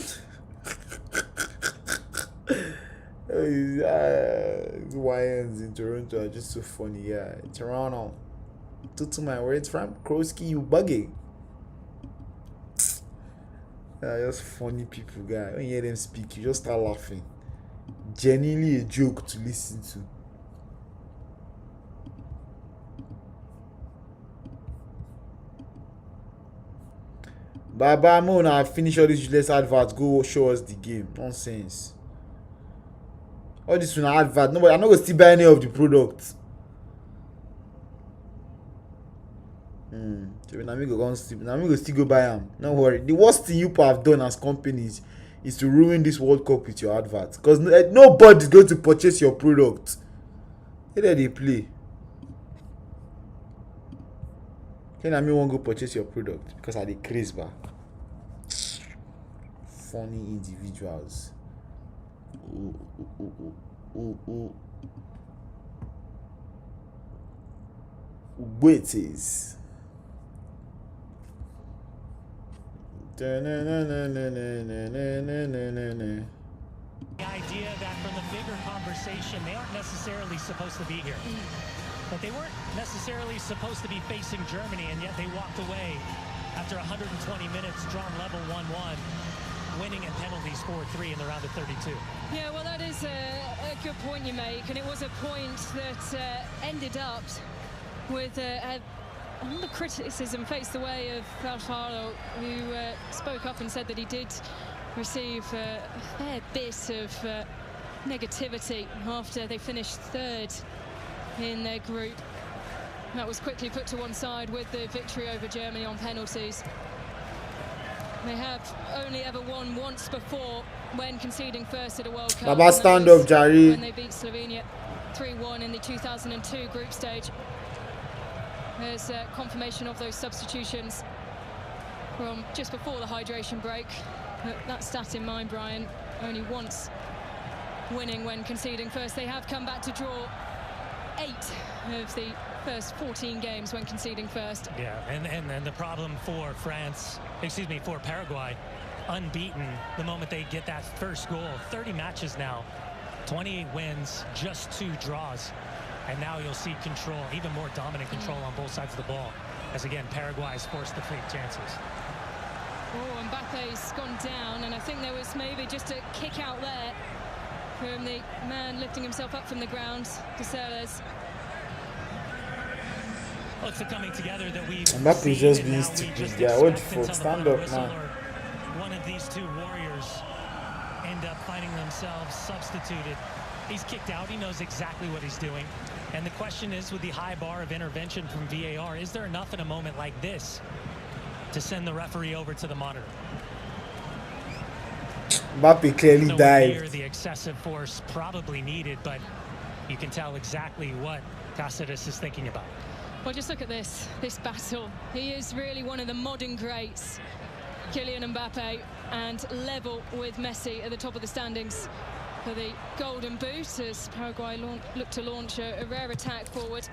These YNs in Toronto are just so funny. Yeah, Toronto. To my words, fam. Krosky, you bugging. Just funny people, guy. When you hear them speak, you just start laughing. Genuinely a joke to listen to. Baba Mona, finish all these useless adverts. Go show us the game. Nonsense. All this one advert. Nobody, I'm not gonna still buy any of the products. So when I'm gonna still go buy them. Don't worry. The worst thing you have done as companies is to ruin this World Cup with your adverts. Because nobody's going to purchase your product. Here they play. Can I won't go purchase your product because I the craze back. Funny individuals. Waities. The idea that from the bigger conversation, they aren't necessarily supposed to be here. But they weren't necessarily supposed to be facing Germany, and yet they walked away after 120 minutes, drawn level 1-1 winning in penalties 4-3 in the round of 32. Yeah, well, that is a good point you make, and it was a point that ended up with all the criticism faced the way of Micalo, who spoke up and said that he did receive a fair bit of negativity after they finished third in their group. That was quickly put to one side with the victory over Germany on penalties. They have only ever won once before when conceding first at a World Cup. Baba, stand up, Jari. When they beat Slovenia 3-1 in the 2002 group stage. There's confirmation of those substitutions from just before the hydration break. That stat in mind, Brian, only once winning when conceding first. They have come back to draw 8 of the first 14 games when conceding first. Yeah, and the problem for for Paraguay, unbeaten the moment they get that first goal. 30 matches now, 28 wins, just 2 draws. And now you'll see control, even more dominant control on both sides of the ball, as again Paraguay is forced to take chances. Oh, Mbappe's gone down, and I think there was maybe just a kick out there from the man lifting himself up from the ground, Caceres. Well, it's the coming together that we've Mbappe just being stupid. Yeah, what the fuck? Stand up, man. One of these two warriors end up finding themselves substituted. He's kicked out. He knows exactly what he's doing. And the question is, with the high bar of intervention from VAR, is there enough in a moment like this to send the referee over to the monitor? Mbappe clearly dived. The excessive force probably needed, but you can tell exactly what Cáceres is thinking about. Well, just look at this battle. He is really one of the modern greats, Kylian Mbappe, and level with Messi at the top of the standings for the Golden Boot as Paraguay look to launch a rare attack forward.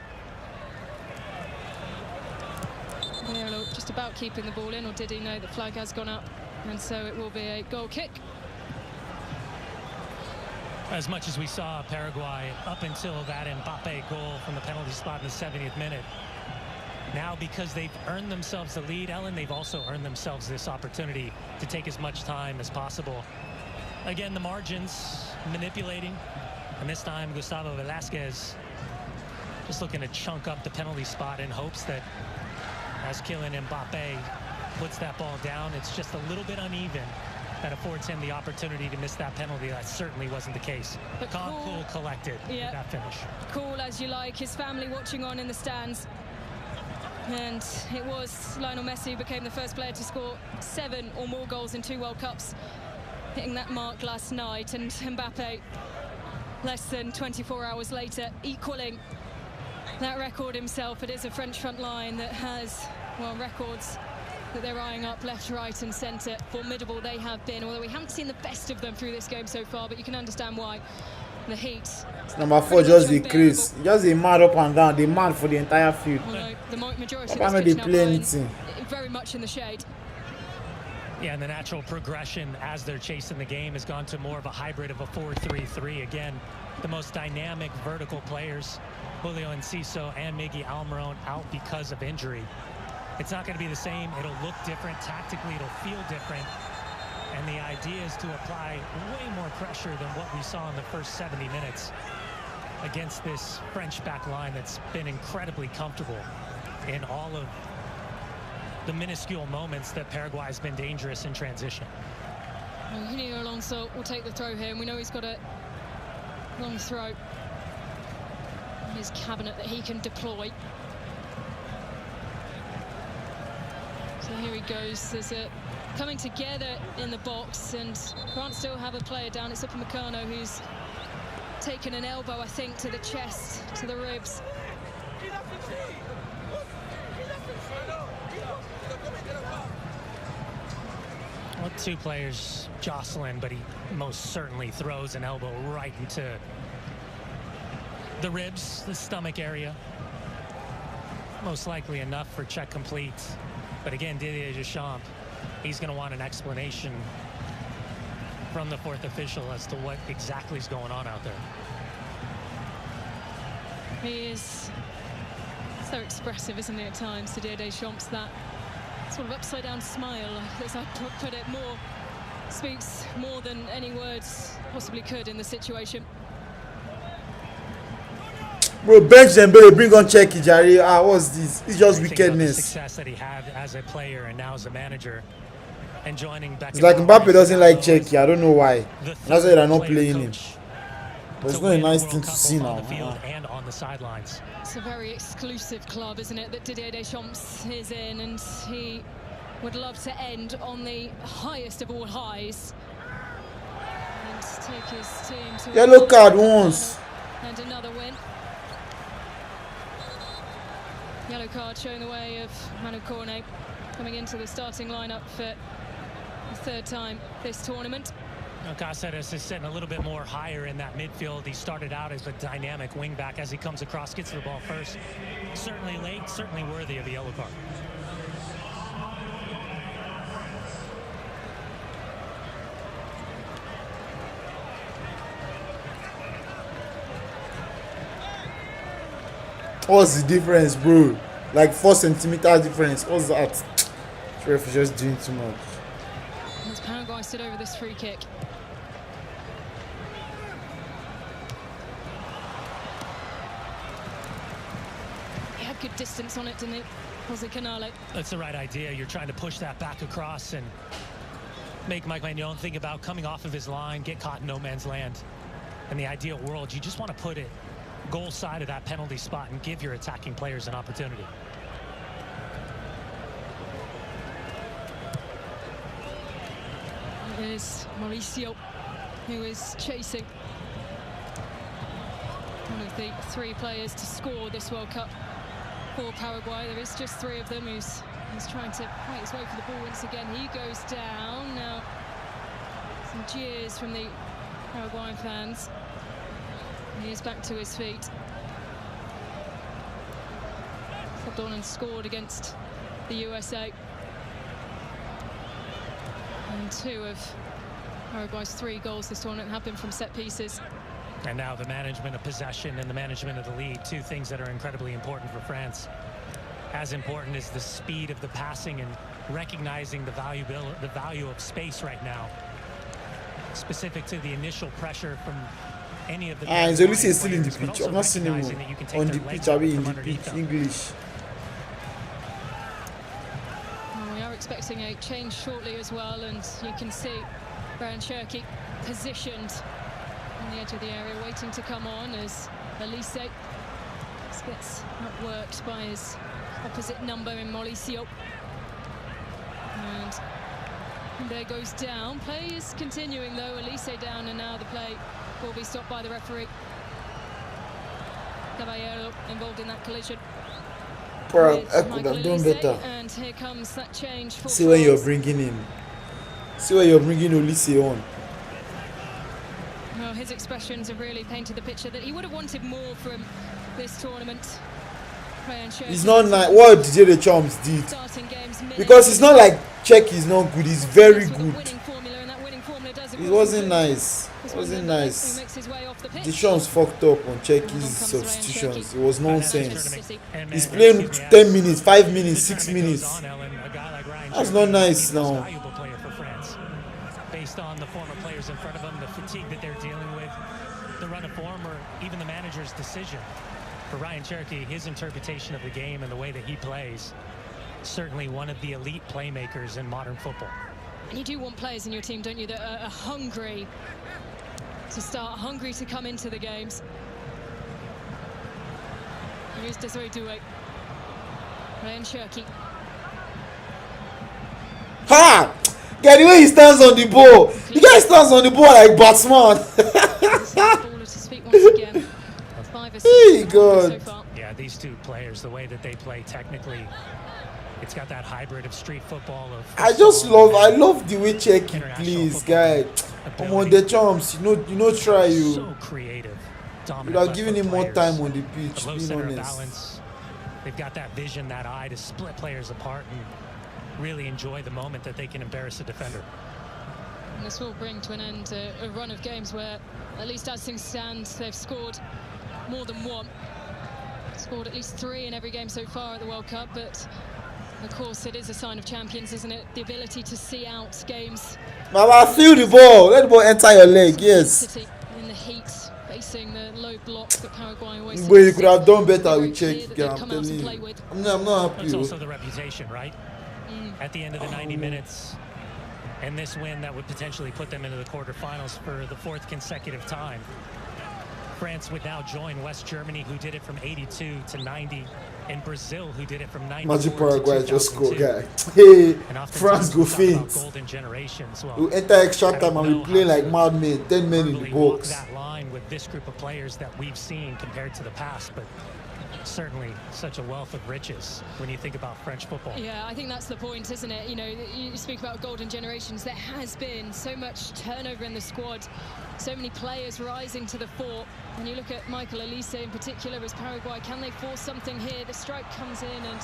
They're just about keeping the ball in, or did he know the flag has gone up? And so it will be a goal kick. As much as we saw Paraguay up until that Mbappe goal from the penalty spot in the 70th minute, now because they've earned themselves the lead, Ellen, they've also earned themselves this opportunity to take as much time as possible. Again, the margins manipulating, and this time Gustavo Velasquez just looking to chunk up the penalty spot in hopes that as Kylian Mbappe puts that ball down, it's just a little bit uneven. That affords him the opportunity to miss that penalty. That certainly wasn't the case. But cool, collected with that finish. Cool as you like. His family watching on in the stands. And it was Lionel Messi who became the first player to score 7 or more goals in 2 World Cups, hitting that mark last night. And Mbappe, less than 24 hours later, equaling that record himself. It is a French front line that has, well, records that they're eyeing up left, right and centre. Formidable they have been, although we haven't seen the best of them through this game so far, but you can understand why. The heat. Number 4 just decrease. Just a mad up and down. They mad for the entire field. Well, the majority of the play anything. Very much in the shade. Yeah, and the natural progression as they're chasing the game has gone to more of a hybrid of a 4-3-3. Again, the most dynamic vertical players, Julio Enciso and Miggy Almiron, out because of injury. It's not going to be the same. It'll look different. Tactically, it'll feel different. And the idea is to apply way more pressure than what we saw in the first 70 minutes against this French back line that's been incredibly comfortable in all of the minuscule moments that Paraguay has been dangerous in transition. Well, Junior Alonso will take the throw here, and we know he's got a long throw in his cabinet that he can deploy. So here he goes. There's a coming together in the box, and France still have a player down. It's Upamecano who's taken an elbow, I think, to the chest, to the ribs. Well, 2 players jostling, but he most certainly throws an elbow right into the ribs, the stomach area. Most likely enough for check complete. But again, Didier Deschamps, he's going to want an explanation from the 4th official as to what exactly is going on out there. He is so expressive, isn't he, at times, Didier Deschamps, that sort of upside-down smile, as I put it, more speaks more than any words possibly could in the situation. Bro, bench Dembele, bring on Cherki, Jare. What's this? It's just wickedness. The success that he had as a player and now as a manager, and joining back. It's like Mbappe doesn't like Cherki. I don't know why. That's why they're not playing him. But it's not a nice thing to see now. On the field and on the sidelines. It's a very exclusive club, isn't it, that Didier Deschamps is in, and he would love to end on the highest of all highs and take his team to yellow card once and another win. Yellow card showing the way of Manu Cornet coming into the starting lineup for the third time this tournament. Cáceres is sitting a little bit more higher in that midfield. He started out as a dynamic wingback. As he comes across, gets the ball first. Certainly late, certainly worthy of a yellow card. What's the difference, bro? Like 4 centimeter difference. What's that? Ref is just doing too much. As Paraguay stood over this free kick. He had good distance on it, didn't he? Jose Canale. That's the right idea. You're trying to push that back across and make Mike Maignan think about coming off of his line, get caught in no man's land. In the ideal world, you just want to put it goal side of that penalty spot and give your attacking players an opportunity. It is Mauricio who is chasing one of the 3 players to score this World Cup for Paraguay. There is just 3 of them. He's trying to fight his way for the ball once again. He goes down. Now some jeers from the Paraguayan fans. He is back to his feet. Hopped on and scored against the USA. And 2 of Paraguay's 3 goals this tournament have been from set pieces. And now the management of possession and the management of the lead, 2 things that are incredibly important for France. As important is the speed of the passing and recognizing the value of space right now. Specific to the initial pressure from any of the he's only still in the pitch. I've not seen him on the pitch. I'll be in the pitch. English. Well, we are expecting a change shortly as well, and you can see Brian Cherki positioned on the edge of the area, waiting to come on as Elise gets outworked by his opposite number in Mauricio. And there goes down. Play is continuing though. Elise down, and now the play will be stopped by the referee. Caballero involved in that collision. Bro, I could have done better. And here comes that change for See when you're bringing him. See when you're bringing Elise on. Well, his expressions have really painted the picture that he would have wanted more from this tournament. It's not like what Didier Deschamps did, because it's not like Czech is not good. He's very good. It wasn't nice. It wasn't nice. Deschamps fucked up on Czechi's substitutions. It was nonsense. He's playing 10 minutes, 5 minutes, 6 minutes. That's not nice now. Based on the former players in front of them, the fatigue that they're dealing with, the run of form, or even the manager's decision. For Ryan Cherki, his interpretation of the game and the way that he plays, certainly one of the elite playmakers in modern football. And you do want players in your team, don't you, that are hungry to start, hungry to come into the games. Here's Desiree Doué. Ryan Cherki. Ha! Get the way he stands on the ball. The guy stands on the ball like Batsman. Hey, God. Yeah, these 2 players, the way that they play technically, it's got that hybrid of street football. I love the way Cherki plays, guy. Come on, the Deschamps, you know, try you. So creative. You are giving him more time on the pitch, low being center honest. Balance. They've got that vision, that eye to split players apart and really enjoy the moment that they can embarrass a defender. And this will bring to an end a run of games where, at least as things stand, they've scored more than 1. Scored at least 3 in every game so far at the World Cup, but Of course, it is a sign of champions, isn't it? The ability to see out games. Mama, feel the ball. Let the ball enter your leg. Yes. In the heat, facing the low block that Paraguay always. But you could have done better with Czech. I'm telling you. I'm not happy. It's also the reputation, right? At the end of the 90 minutes, and this win that would potentially put them into the quarterfinals for the 4th consecutive time. France would now join West Germany, who did it from 82 to 90, and Brazil, who did it from 94 Imagine Paraguay to just score, 2002. guy. Hey, And France go faint. golden generations. Well, We enter extra time and we play like madmen. 10 men in the verbally walk box. that line with this group of players that we've seen compared to the past, but certainly such a wealth of riches when you think about French football. Yeah, I think that's the point, isn't it? You know, you speak about golden generations. There has been so much turnover in the squad, so many players rising to the fore. When you look at Micalo in particular as Paraguay, can they force something here? The strike comes in, and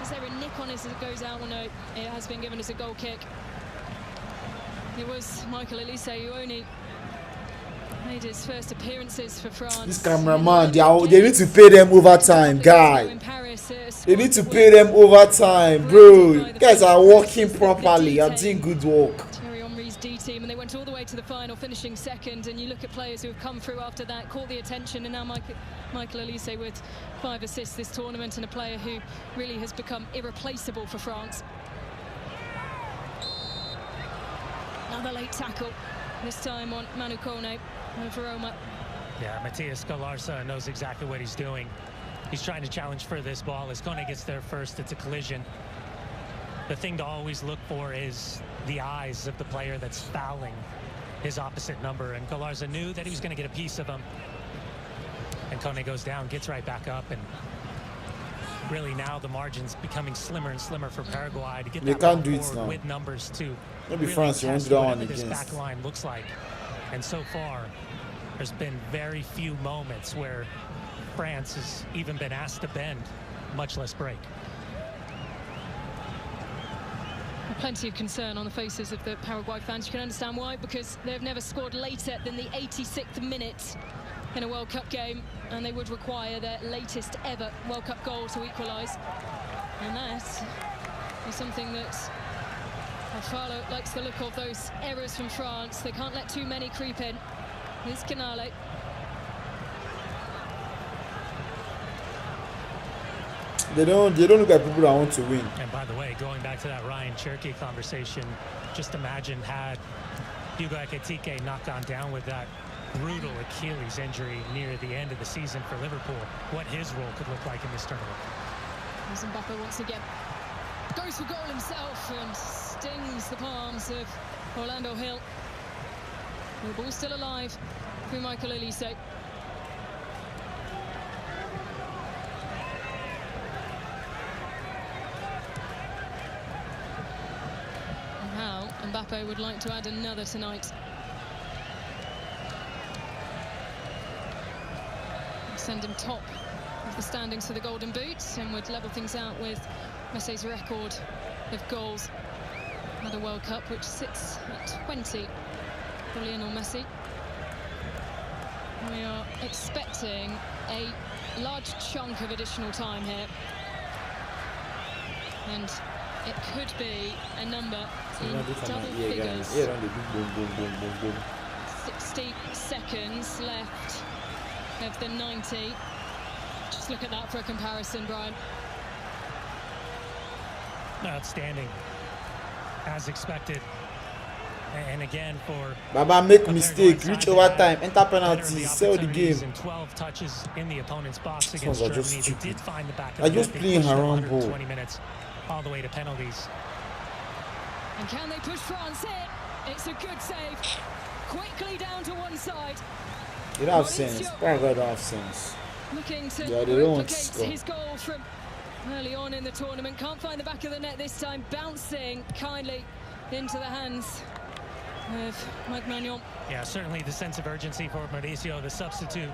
is there a nick on it as it goes out? Well, no, it has been given as a goal kick. It was Micalo who only made his first appearances for France. This cameraman, they need to pay them overtime, guy. They need to pay them overtime, bro. You guys are working properly. Are doing good work. D team, and they went all the way to the final, finishing second. And you look at players who have come through after that, caught the attention, and now Micalo with 5 assists this tournament, and a player who really has become irreplaceable for France. Another late tackle, this time on Manu Kone over Roma. Yeah, Matías Galarza knows exactly what he's doing. He's trying to challenge for this ball. As Kone gets there first, it's a collision. The thing to always look for is the eyes of the player that's fouling his opposite number. And Galarza knew that he was going to get a piece of him. And Kone goes down, gets right back up. And really now the margin's becoming slimmer and slimmer for Paraguay to get They that can't do it forward now. with numbers to Maybe really France, you won't test do that whatever one this against. back line looks like. And so far, there's been very few moments where France has even been asked to bend, much less break. Plenty of concern on the faces of the Paraguay fans. You can understand why, because they've never scored later than the 86th minute in a World Cup game, and they would require their latest ever World Cup goal to equalise. And that is something that Micalo likes the look of, those errors from France. They can't let too many creep in. Here's Canale. They don't look like people that want to win. And by the way, going back to that Ryan Cherky conversation, just imagine had Hugo Ekitike not gone down with that brutal Achilles injury near the end of the season for Liverpool, what his role could look like in this tournament. As Mbappe once again goes for goal himself and stings the palms of Orlando Hill. The ball's still alive through Micalo. Now Mbappe would like to add another tonight. Send him top of the standings for the Golden Boot, and would level things out with Messi's record of goals at the World Cup, which sits at 20 for Lionel Messi. We are expecting a large chunk of additional time here, and it could be a number in double figures. 60 seconds left of the 90. Just look at that for a comparison, Brian. Outstanding, as expected. And again, for Baba, make mistake, reach overtime, enter penalty, sell the game. And 12 touches in the opponent's box These against ones are just Germany. They stupid. did find the back of They're the just net. They playing pushed it around ball. 120 minutes all the way to penalties. And can they push France in? It's a good save. Quickly down to one side. They don't have sense. Paraguay don't have sense. Looking to Yeah, they don't want to replicate score. his goal from early on in the tournament. Can't find the back of the net this time. Bouncing kindly into the hands of Mike Magnon. Yeah, certainly the sense of urgency for Mauricio, the substitute,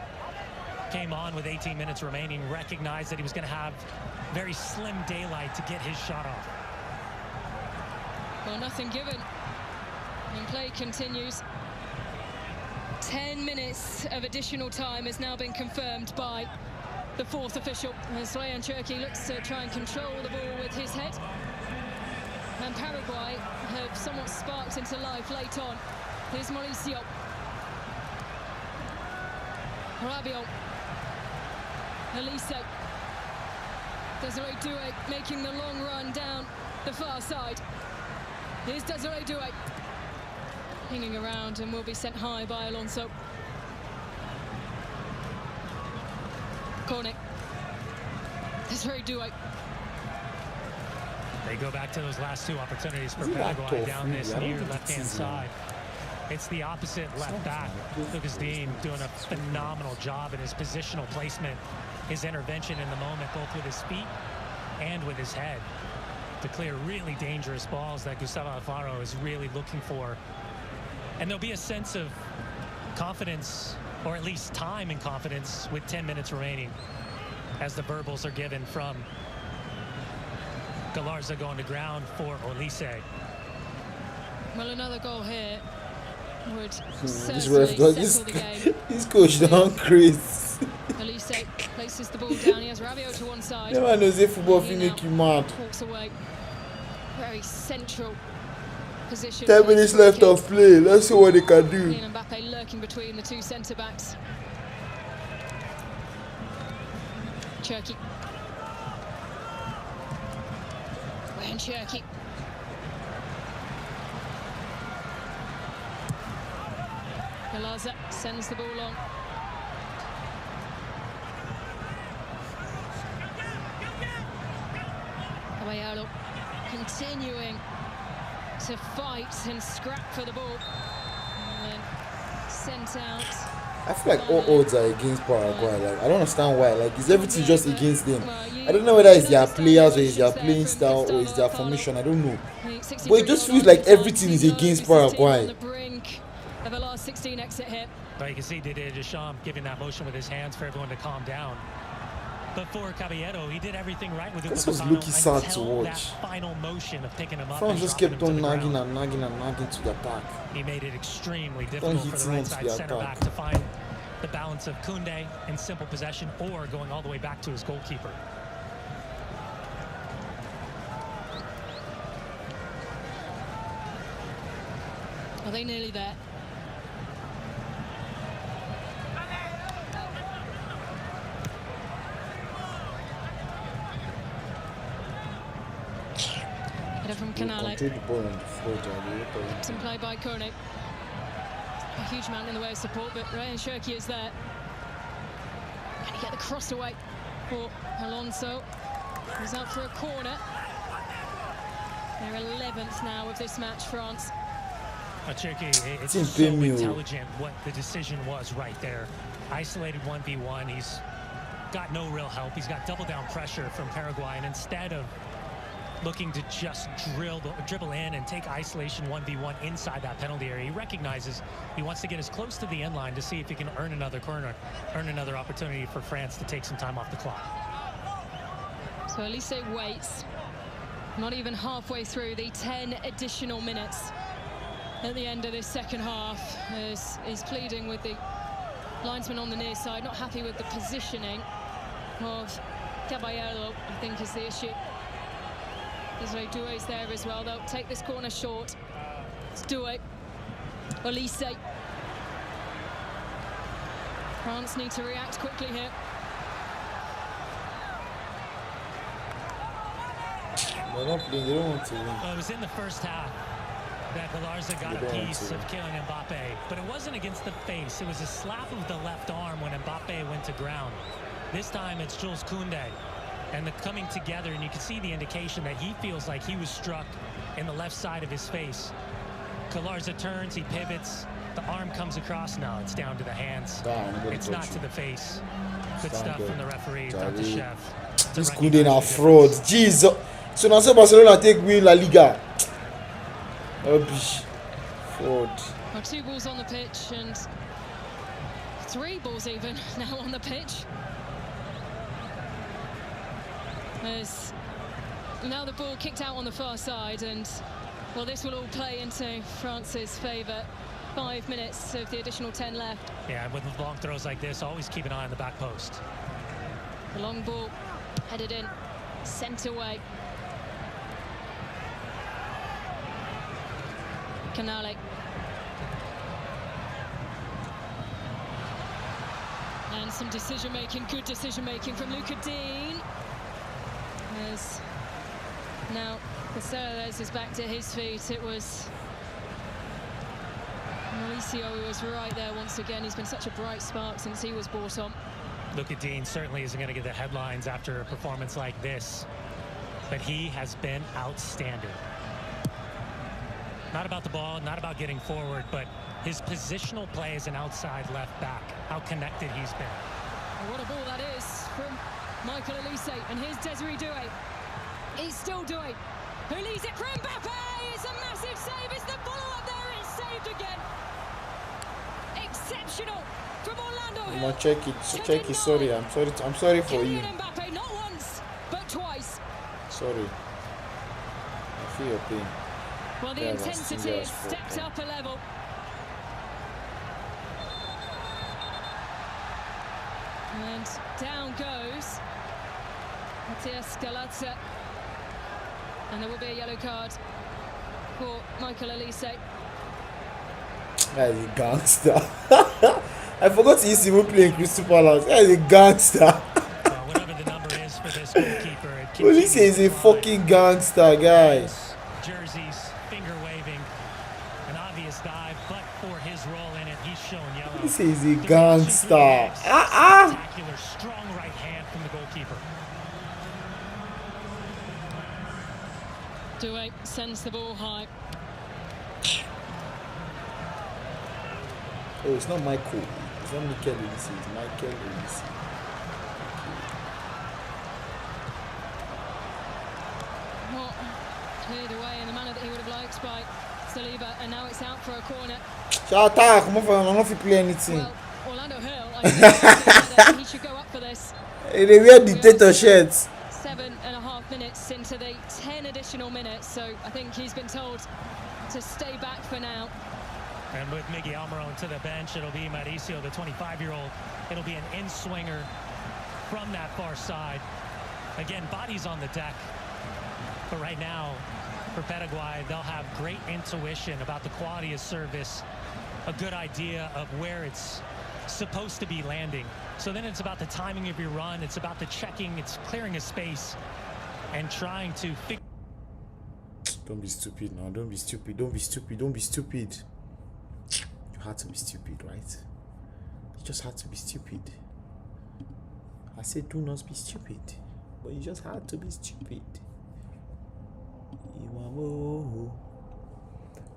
came on with 18 minutes remaining, recognized that he was going to have very slim daylight to get his shot off. Well, nothing given. And play continues. 10 minutes of additional time has now been confirmed by the fourth official. As Ryan Cherki looks to try and control the ball with his head. And Paraguay have somewhat sparked into life late on. Here's Mauricio. Rabiot. Elise. Desiree Doué making the long run down the far side. Here's Desiree Doué. Hanging around and will be sent high by Alonso. Corner. Desiree Doué. They go back to those last two opportunities for Paraguay down this near left-hand side. It's the opposite left back. Lucas Dean doing a phenomenal job in his positional placement, his intervention in the moment, both with his feet and with his head, to clear really dangerous balls that Gustavo Alfaro is really looking for. And there'll be a sense of confidence, or at least time and confidence, with 10 minutes remaining, as the verbals are given from Galarza going to ground for Olise. Well, another goal here would This certainly ref does settle the game. this coach don't Chris. Olise places the ball down. He has Rabiot to one side. No one knows if football He can now make you mad. walks away. Very central position. 10 minutes left of play. Let's see what they can do. Kylian Mbappe lurking between the two centre-backs. Cherki. And Cherki. Galarza sends the ball long. Caballero continuing to fight and scrap for the ball. And then sent out. I feel like all odds are against Paraguay. Like, I don't understand why. Like, is everything just against them? I don't know whether it's their players or it's their playing style or it's their formation. I don't know. But it just feels like everything is against Paraguay. Of the last 16 exit here. But you can see Didier Deschamps giving that motion with his hands for everyone to calm down. But for Caballero, he did everything right with This was Upamecano looking sad to until watch. that final motion of picking him up. France and just dropping kept him on to the nagging ground. and nagging and nagging to the attack. He made it extremely difficult hit for the him right onto side the center attack. back to find the balance of Koundé in simple possession or going all the way back to his goalkeeper. Are they nearly there? Header from Canale. Control the ball on the floor, Charlie. Some play by Koenig. A huge man in the way of support, but Ryan Cherki is there. Can he get the cross away for Alonso? He's out for a corner. They're 11th now of this match, France. Cherki, it's Team so Premium. intelligent what the decision was right there. Isolated 1v1, he's got no real help. He's got double down pressure from Paraguay, and instead of looking to just dribble in and take isolation 1v1 inside that penalty area, he recognizes he wants to get as close to the end line to see if he can earn another corner, earn another opportunity for France to take some time off the clock. So Elise waits, not even halfway through the 10 additional minutes at the end of this second half, as is pleading with the linesman on the near side, not happy with the positioning of Caballero, I think is the issue. Desiree Doué is there as well. They'll take this corner short. It's Doué. Olise. France need to react quickly here. They're not playing, they don't want to win. Well, it was in the first half that Galarza got a piece of Kylian Mbappe, but it wasn't against the face. It was a slap of the left arm when Mbappe went to ground. This time it's Jules Koundé. And the coming together, and you can see the indication that he feels like he was struck in the left side of his face. Galarza turns, he pivots, the arm comes across. No, it's down to the hands. It's not to the face. Good stuff from the referee, Dr. Chef. This Koundé are fraud. Jesus. So now Barcelona take win La Liga. Rubbish. Fraud. Well, 2 balls on the pitch and 3 balls even now on the pitch. There's now the ball kicked out on the far side, and well, this will all play into France's favour. 5 minutes of the additional 10 left. Yeah, with long throws like this, always keep an eye on the back post. The long ball headed in, sent away. Canale. And some decision-making, good decision-making from Luca Dean. As now Caceres is back to his feet. It was Mauricio who was right there once again. He's been such a bright spark since he was brought on. Luca Dean certainly isn't going to get the headlines after a performance like this, but he has been outstanding. Not about the ball, not about getting forward, but his positional play as an outside left back, how connected he's been. And what a ball that is from Michael Elise. And here's Desiree Doué. He's still Doué, who leaves it for Mbappe. It's a massive save. It's the follow-up there. It's saved again. Exceptional from Orlando I'm Hill. gonna check it. Check it. Sorry, I'm sorry for you. Kylian Mbappe, not once, but twice. Sorry. I feel your pain. Well, the Yeah, intensity has stepped up a level. And down goes Matthias Galazza. And there will be a yellow card for Michael Elise. That is a gangster. I forgot he used to even play in Crystal Palace. That is a gangster. Well, whatever the number is for this goalkeeper, it Elise is a fucking gangster, guy. jerseys, finger waving, an obvious dive, but for his role in it, he's shown yellow. Elise is a gangster. Spectacular, strong right hand from the goalkeeper. Doué sends the ball high. Oh, it's not Michael. It's not Micalo. It's Michael Elise. Not cleared away in the manner that he would have liked by Saliba, and now it's out for a corner. Shout out, come on, I don't know if you play anything. Well, Orlando Hill, I think he should go up for this. They wear dictator shirts. 7.5 minutes into the 10 additional minutes, so I think he's been told to stay back for now. And with Miggy Almiron to the bench, it'll be Mauricio, the 25-year-old. It'll be an in-swinger from that far side. Again, bodies on the deck. But right now, for Paraguay, they'll have great intuition about the quality of service, a good idea of where it's supposed to be landing. So then it's about the timing of your run. It's about the checking. It's clearing a space and trying to figure. Don't be stupid now. Don't be stupid. Don't be stupid. Don't be stupid. You had to be stupid, right? You just had to be stupid. I said do not be stupid. But you just had to be stupid. Iwamo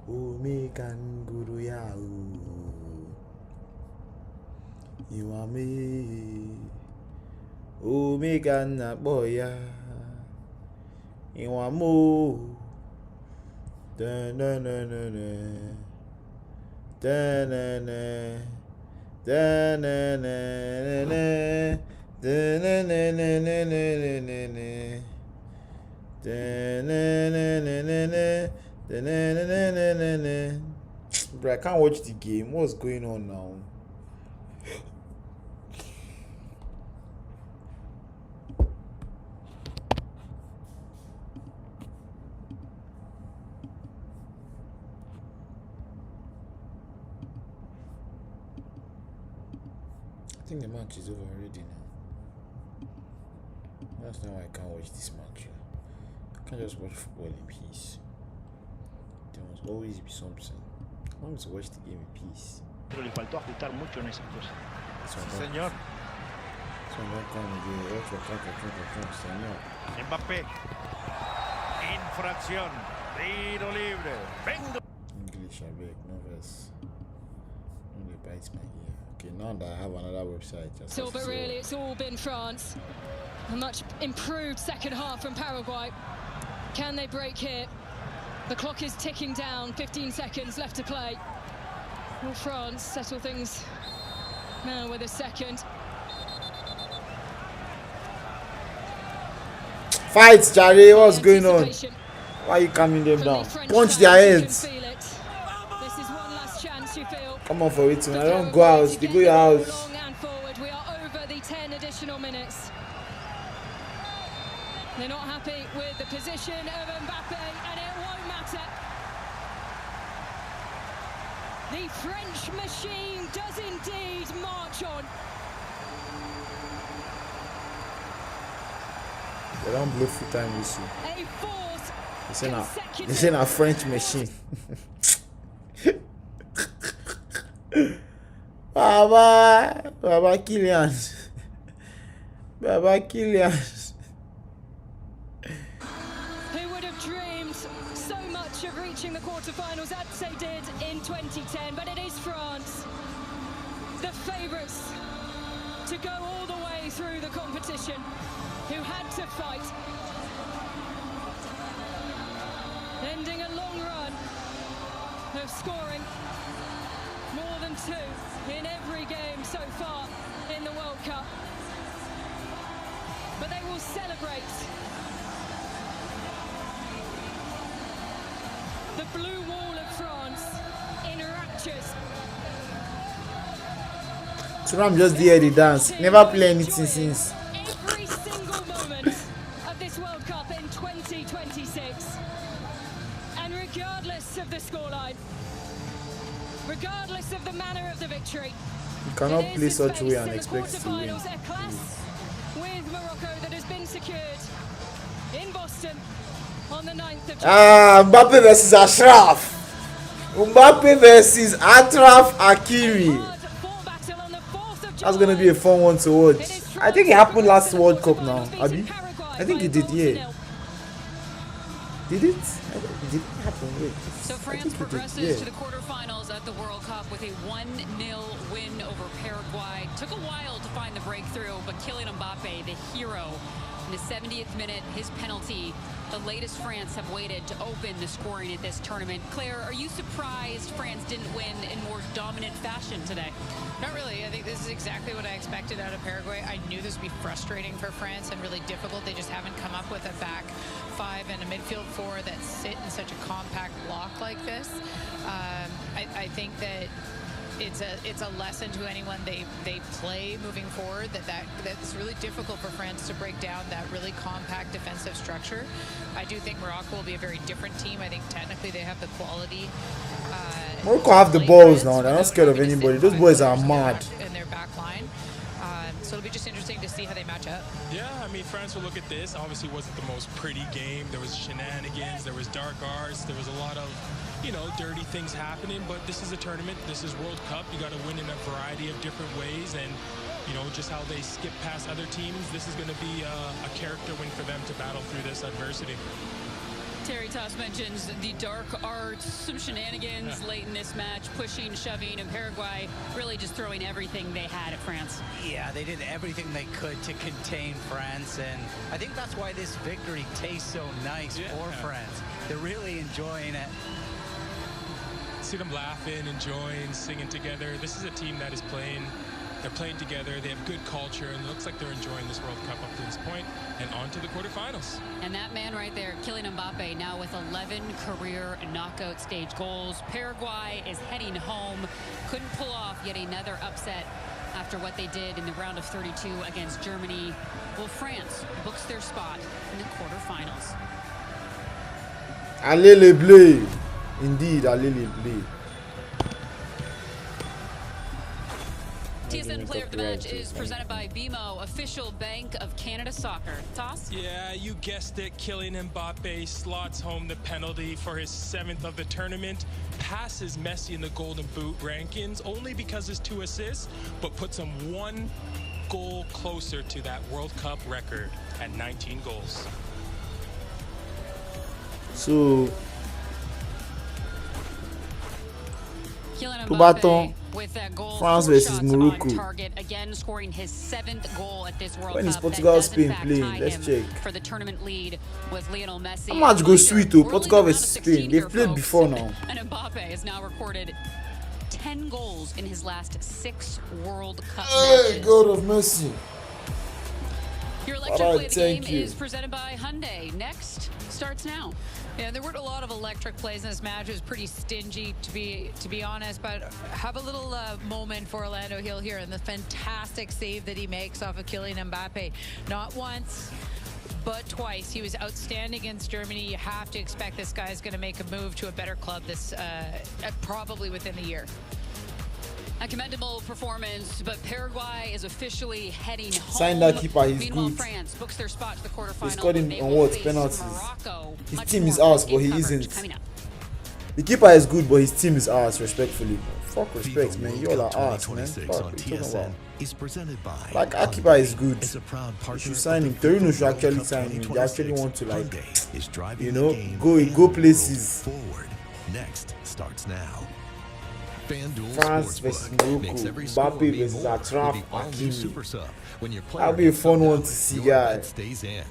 Omekan Guru Yao Iwame Omekan Naboya Iwamo da na na na na da na na da na na na da na na na na na na. Bro, I can't watch the game. What's going on now? I think the match is over already now. That's not why I can't watch this match. I can't just watch football in peace. There must always be something. I want to watch the game in peace. Pero le faltó ajustar mucho en esas cosas. So Sí, señor. Mbappé. Infracción. Tiro libre. Venga. English, I beg, no verse. No, they bite my ear. Okay, now that I have another website. Still, but really, it's all been France. A much improved second half from Paraguay. Can they break here? The clock is ticking down, 15 seconds left to play. Will France settle things now with a second? Fights, Charlie, what's going on? Anticipation Why are you calming them from the down? French Punch fans, their you can heads. feel it. This is one last chance, you feel. Come on for it, man. I don't go Paraguay out. to They get go your the ball house. long and forward. We are over the 10 additional minutes. with the position of Mbappe, and it won't matter. The French machine does indeed march on. They don't blow full time whistle. A fourth They say a French machine. Baba Kylian. Baba Kylian. Who would have dreamed so much of reaching the quarterfinals as they did in 2010? But it is France, the favourites to go all the way through the competition, who had to fight, ending a long run of scoring more than 2 in every game so far in the World Cup. But they will celebrate the blue wall of France in raptures. Turam just did the dance. Never play anything since. Every single moment of this World Cup in 2026. And regardless of the scoreline, regardless of the manner of the victory, You cannot play such way and expect to win. a clash with Morocco that has been secured in Boston on the 9th of July. Mbappe versus Ashraf. Mbappe versus Atraf Hakimi. That's gonna be a fun one to watch. I think it happened last World Cup now, Abi. I think it did, yeah. Did it? It didn't happen. Wait. So France progresses to the quarterfinals at the World Cup with a 1-0 win over Paraguay. Took a while to find the breakthrough, but Kylian Mbappe, the hero, in the 70th minute, his penalty, the latest France have waited to open the scoring at this tournament. Claire, are you surprised France didn't win in more dominant fashion today? Not really. I think this is exactly what I expected out of Paraguay. I knew this would be frustrating for France and really difficult. They just haven't come up with a back five and a midfield four that sit in such a compact block like this. I think that it's a lesson to anyone they play moving forward that's really difficult for France to break down that really compact defensive structure. I do think Morocco will be a very different team. I think technically they have the quality. Morocco have the balls now. They're not scared of anybody. Those boys are mad. In their back line. So it'll be just interesting to see how they match up. Yeah, I mean, France will look at this. Obviously, it wasn't the most pretty game. There was shenanigans. There was dark arts. There was a lot of, dirty things happening. But this is a tournament. This is World Cup. You got to win in a variety of different ways. And, just how they skip past other teams. This is going to be a character win for them to battle through this adversity. Terry Toss mentions the dark arts, some shenanigans late in this match, pushing, shoving, and Paraguay really just throwing everything they had at France. Yeah, they did everything they could to contain France, and I think that's why this victory tastes so nice for France. They're really enjoying it. See them laughing, enjoying, singing together. This is a team that is playing. They're playing together. They have good culture, and it looks like they're enjoying this World Cup up to this point and on to the quarterfinals. And that man right there, Kylian Mbappe, now with 11 career knockout stage goals. Paraguay is heading home. Couldn't pull off yet another upset after what they did in the round of 32 against Germany. Well, France books their spot in the quarterfinals. Allez les bleus. Indeed, allez les bleus. TSN Player of the Match is presented by BMO, official bank of Canada Soccer. Toss? Yeah, you guessed it. Kylian Mbappe slots home the penalty for his 7th of the tournament. Passes Messi in the Golden Boot rankings only because his 2 assists, but puts him 1 goal closer to that World Cup record at 19 goals. So, Kylian to baton, with that goal, France versus Morocco. Target, again scoring his 7th goal at this World When Cup. is Portugal Spain That does, in playing? fact, Let's tie him check. for the tournament lead with Lionel Messi. How much goes sweet to We're Portugal only in the versus round of Spain? 16 They've here, played folks. before now. And Mbappe has now recorded 10 goals in his last 6 World Cup Hey, matches. God of mercy. Your electric Alright, play of the thank game you. is presented by Hyundai. Next starts now. Yeah, there weren't a lot of electric plays in this match. It was pretty stingy, to be honest. But have a little moment for Orlando Hill here and the fantastic save that he makes off of Kylian Mbappe. Not once, but twice. He was outstanding against Germany. You have to expect this guy is going to make a move to a better club this probably within the year. A commendable performance, but Paraguay is officially heading home. Sign that keeper, he's Meanwhile, good. France books their spot to the quarterfinals. He scored him They on will what? face Penalties. Morocco. His Much team is more ours, but he coverage isn't. coming up. The keeper is good, but his team is ours, respectfully. Fuck respect, man. You all are ours, man. Fuck, on what you talking about? TSN is presented by Like, our keeper is good. Is a proud You partner should of sign the him. Torino FIFA should World actually Cup sign him. They actually 2026. want to, like, Hyundai is driving you the know, game go and the world places. forward. Next starts now. FanDuel France versus Sportsbook makes every Morocco. score Mbappe mean versus more Atraf with the all-new Hakimi. Super Sub. When your player That'll be a gets fun some one to value, see, your guy. bet stays in.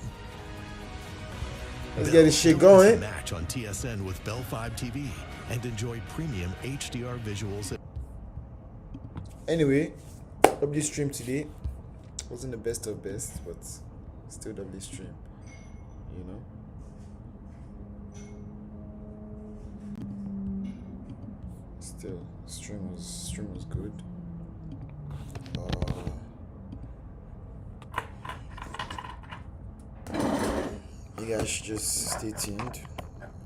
Let's Now, get this shit don't miss a going. match on TSN with Bell 5 TV and enjoy premium HDR visuals. Anyway, W stream today wasn't the best of best, but still W stream, you know. Still, stream was good. You guys should just stay tuned.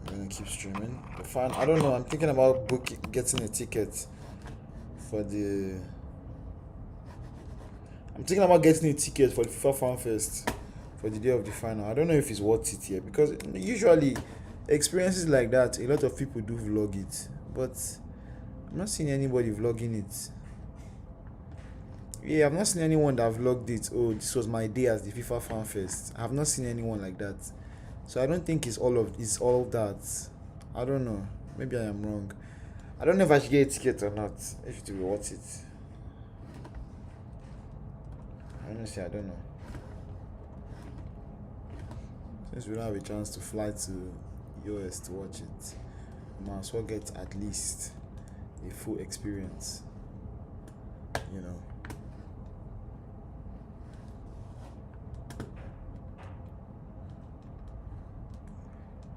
I'm gonna keep streaming. The fan, I don't know. I'm thinking about getting a ticket for the. I'm thinking about getting a ticket for the FIFA Fan Fest for the day of the final. I don't know if it's worth it yet because usually experiences like that, a lot of people do vlog it, but I'm not seeing anybody vlogging it. Yeah, I've not seen anyone that vlogged it. Oh, this was my day as the FIFA Fan Fest. I have not seen anyone like that. So I don't think it's all that. I don't know. Maybe I am wrong. I don't know if I should get a ticket or not. If it will be worth it. Honestly, I don't know. Since we don't have a chance to fly to US to watch it, we might as well get at least a full experience. You know.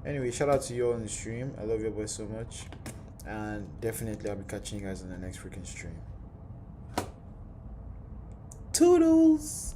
Anyway, shout out to you all on the stream. I love your boys so much. And definitely I'll be catching you guys on the next freaking stream. Toodles!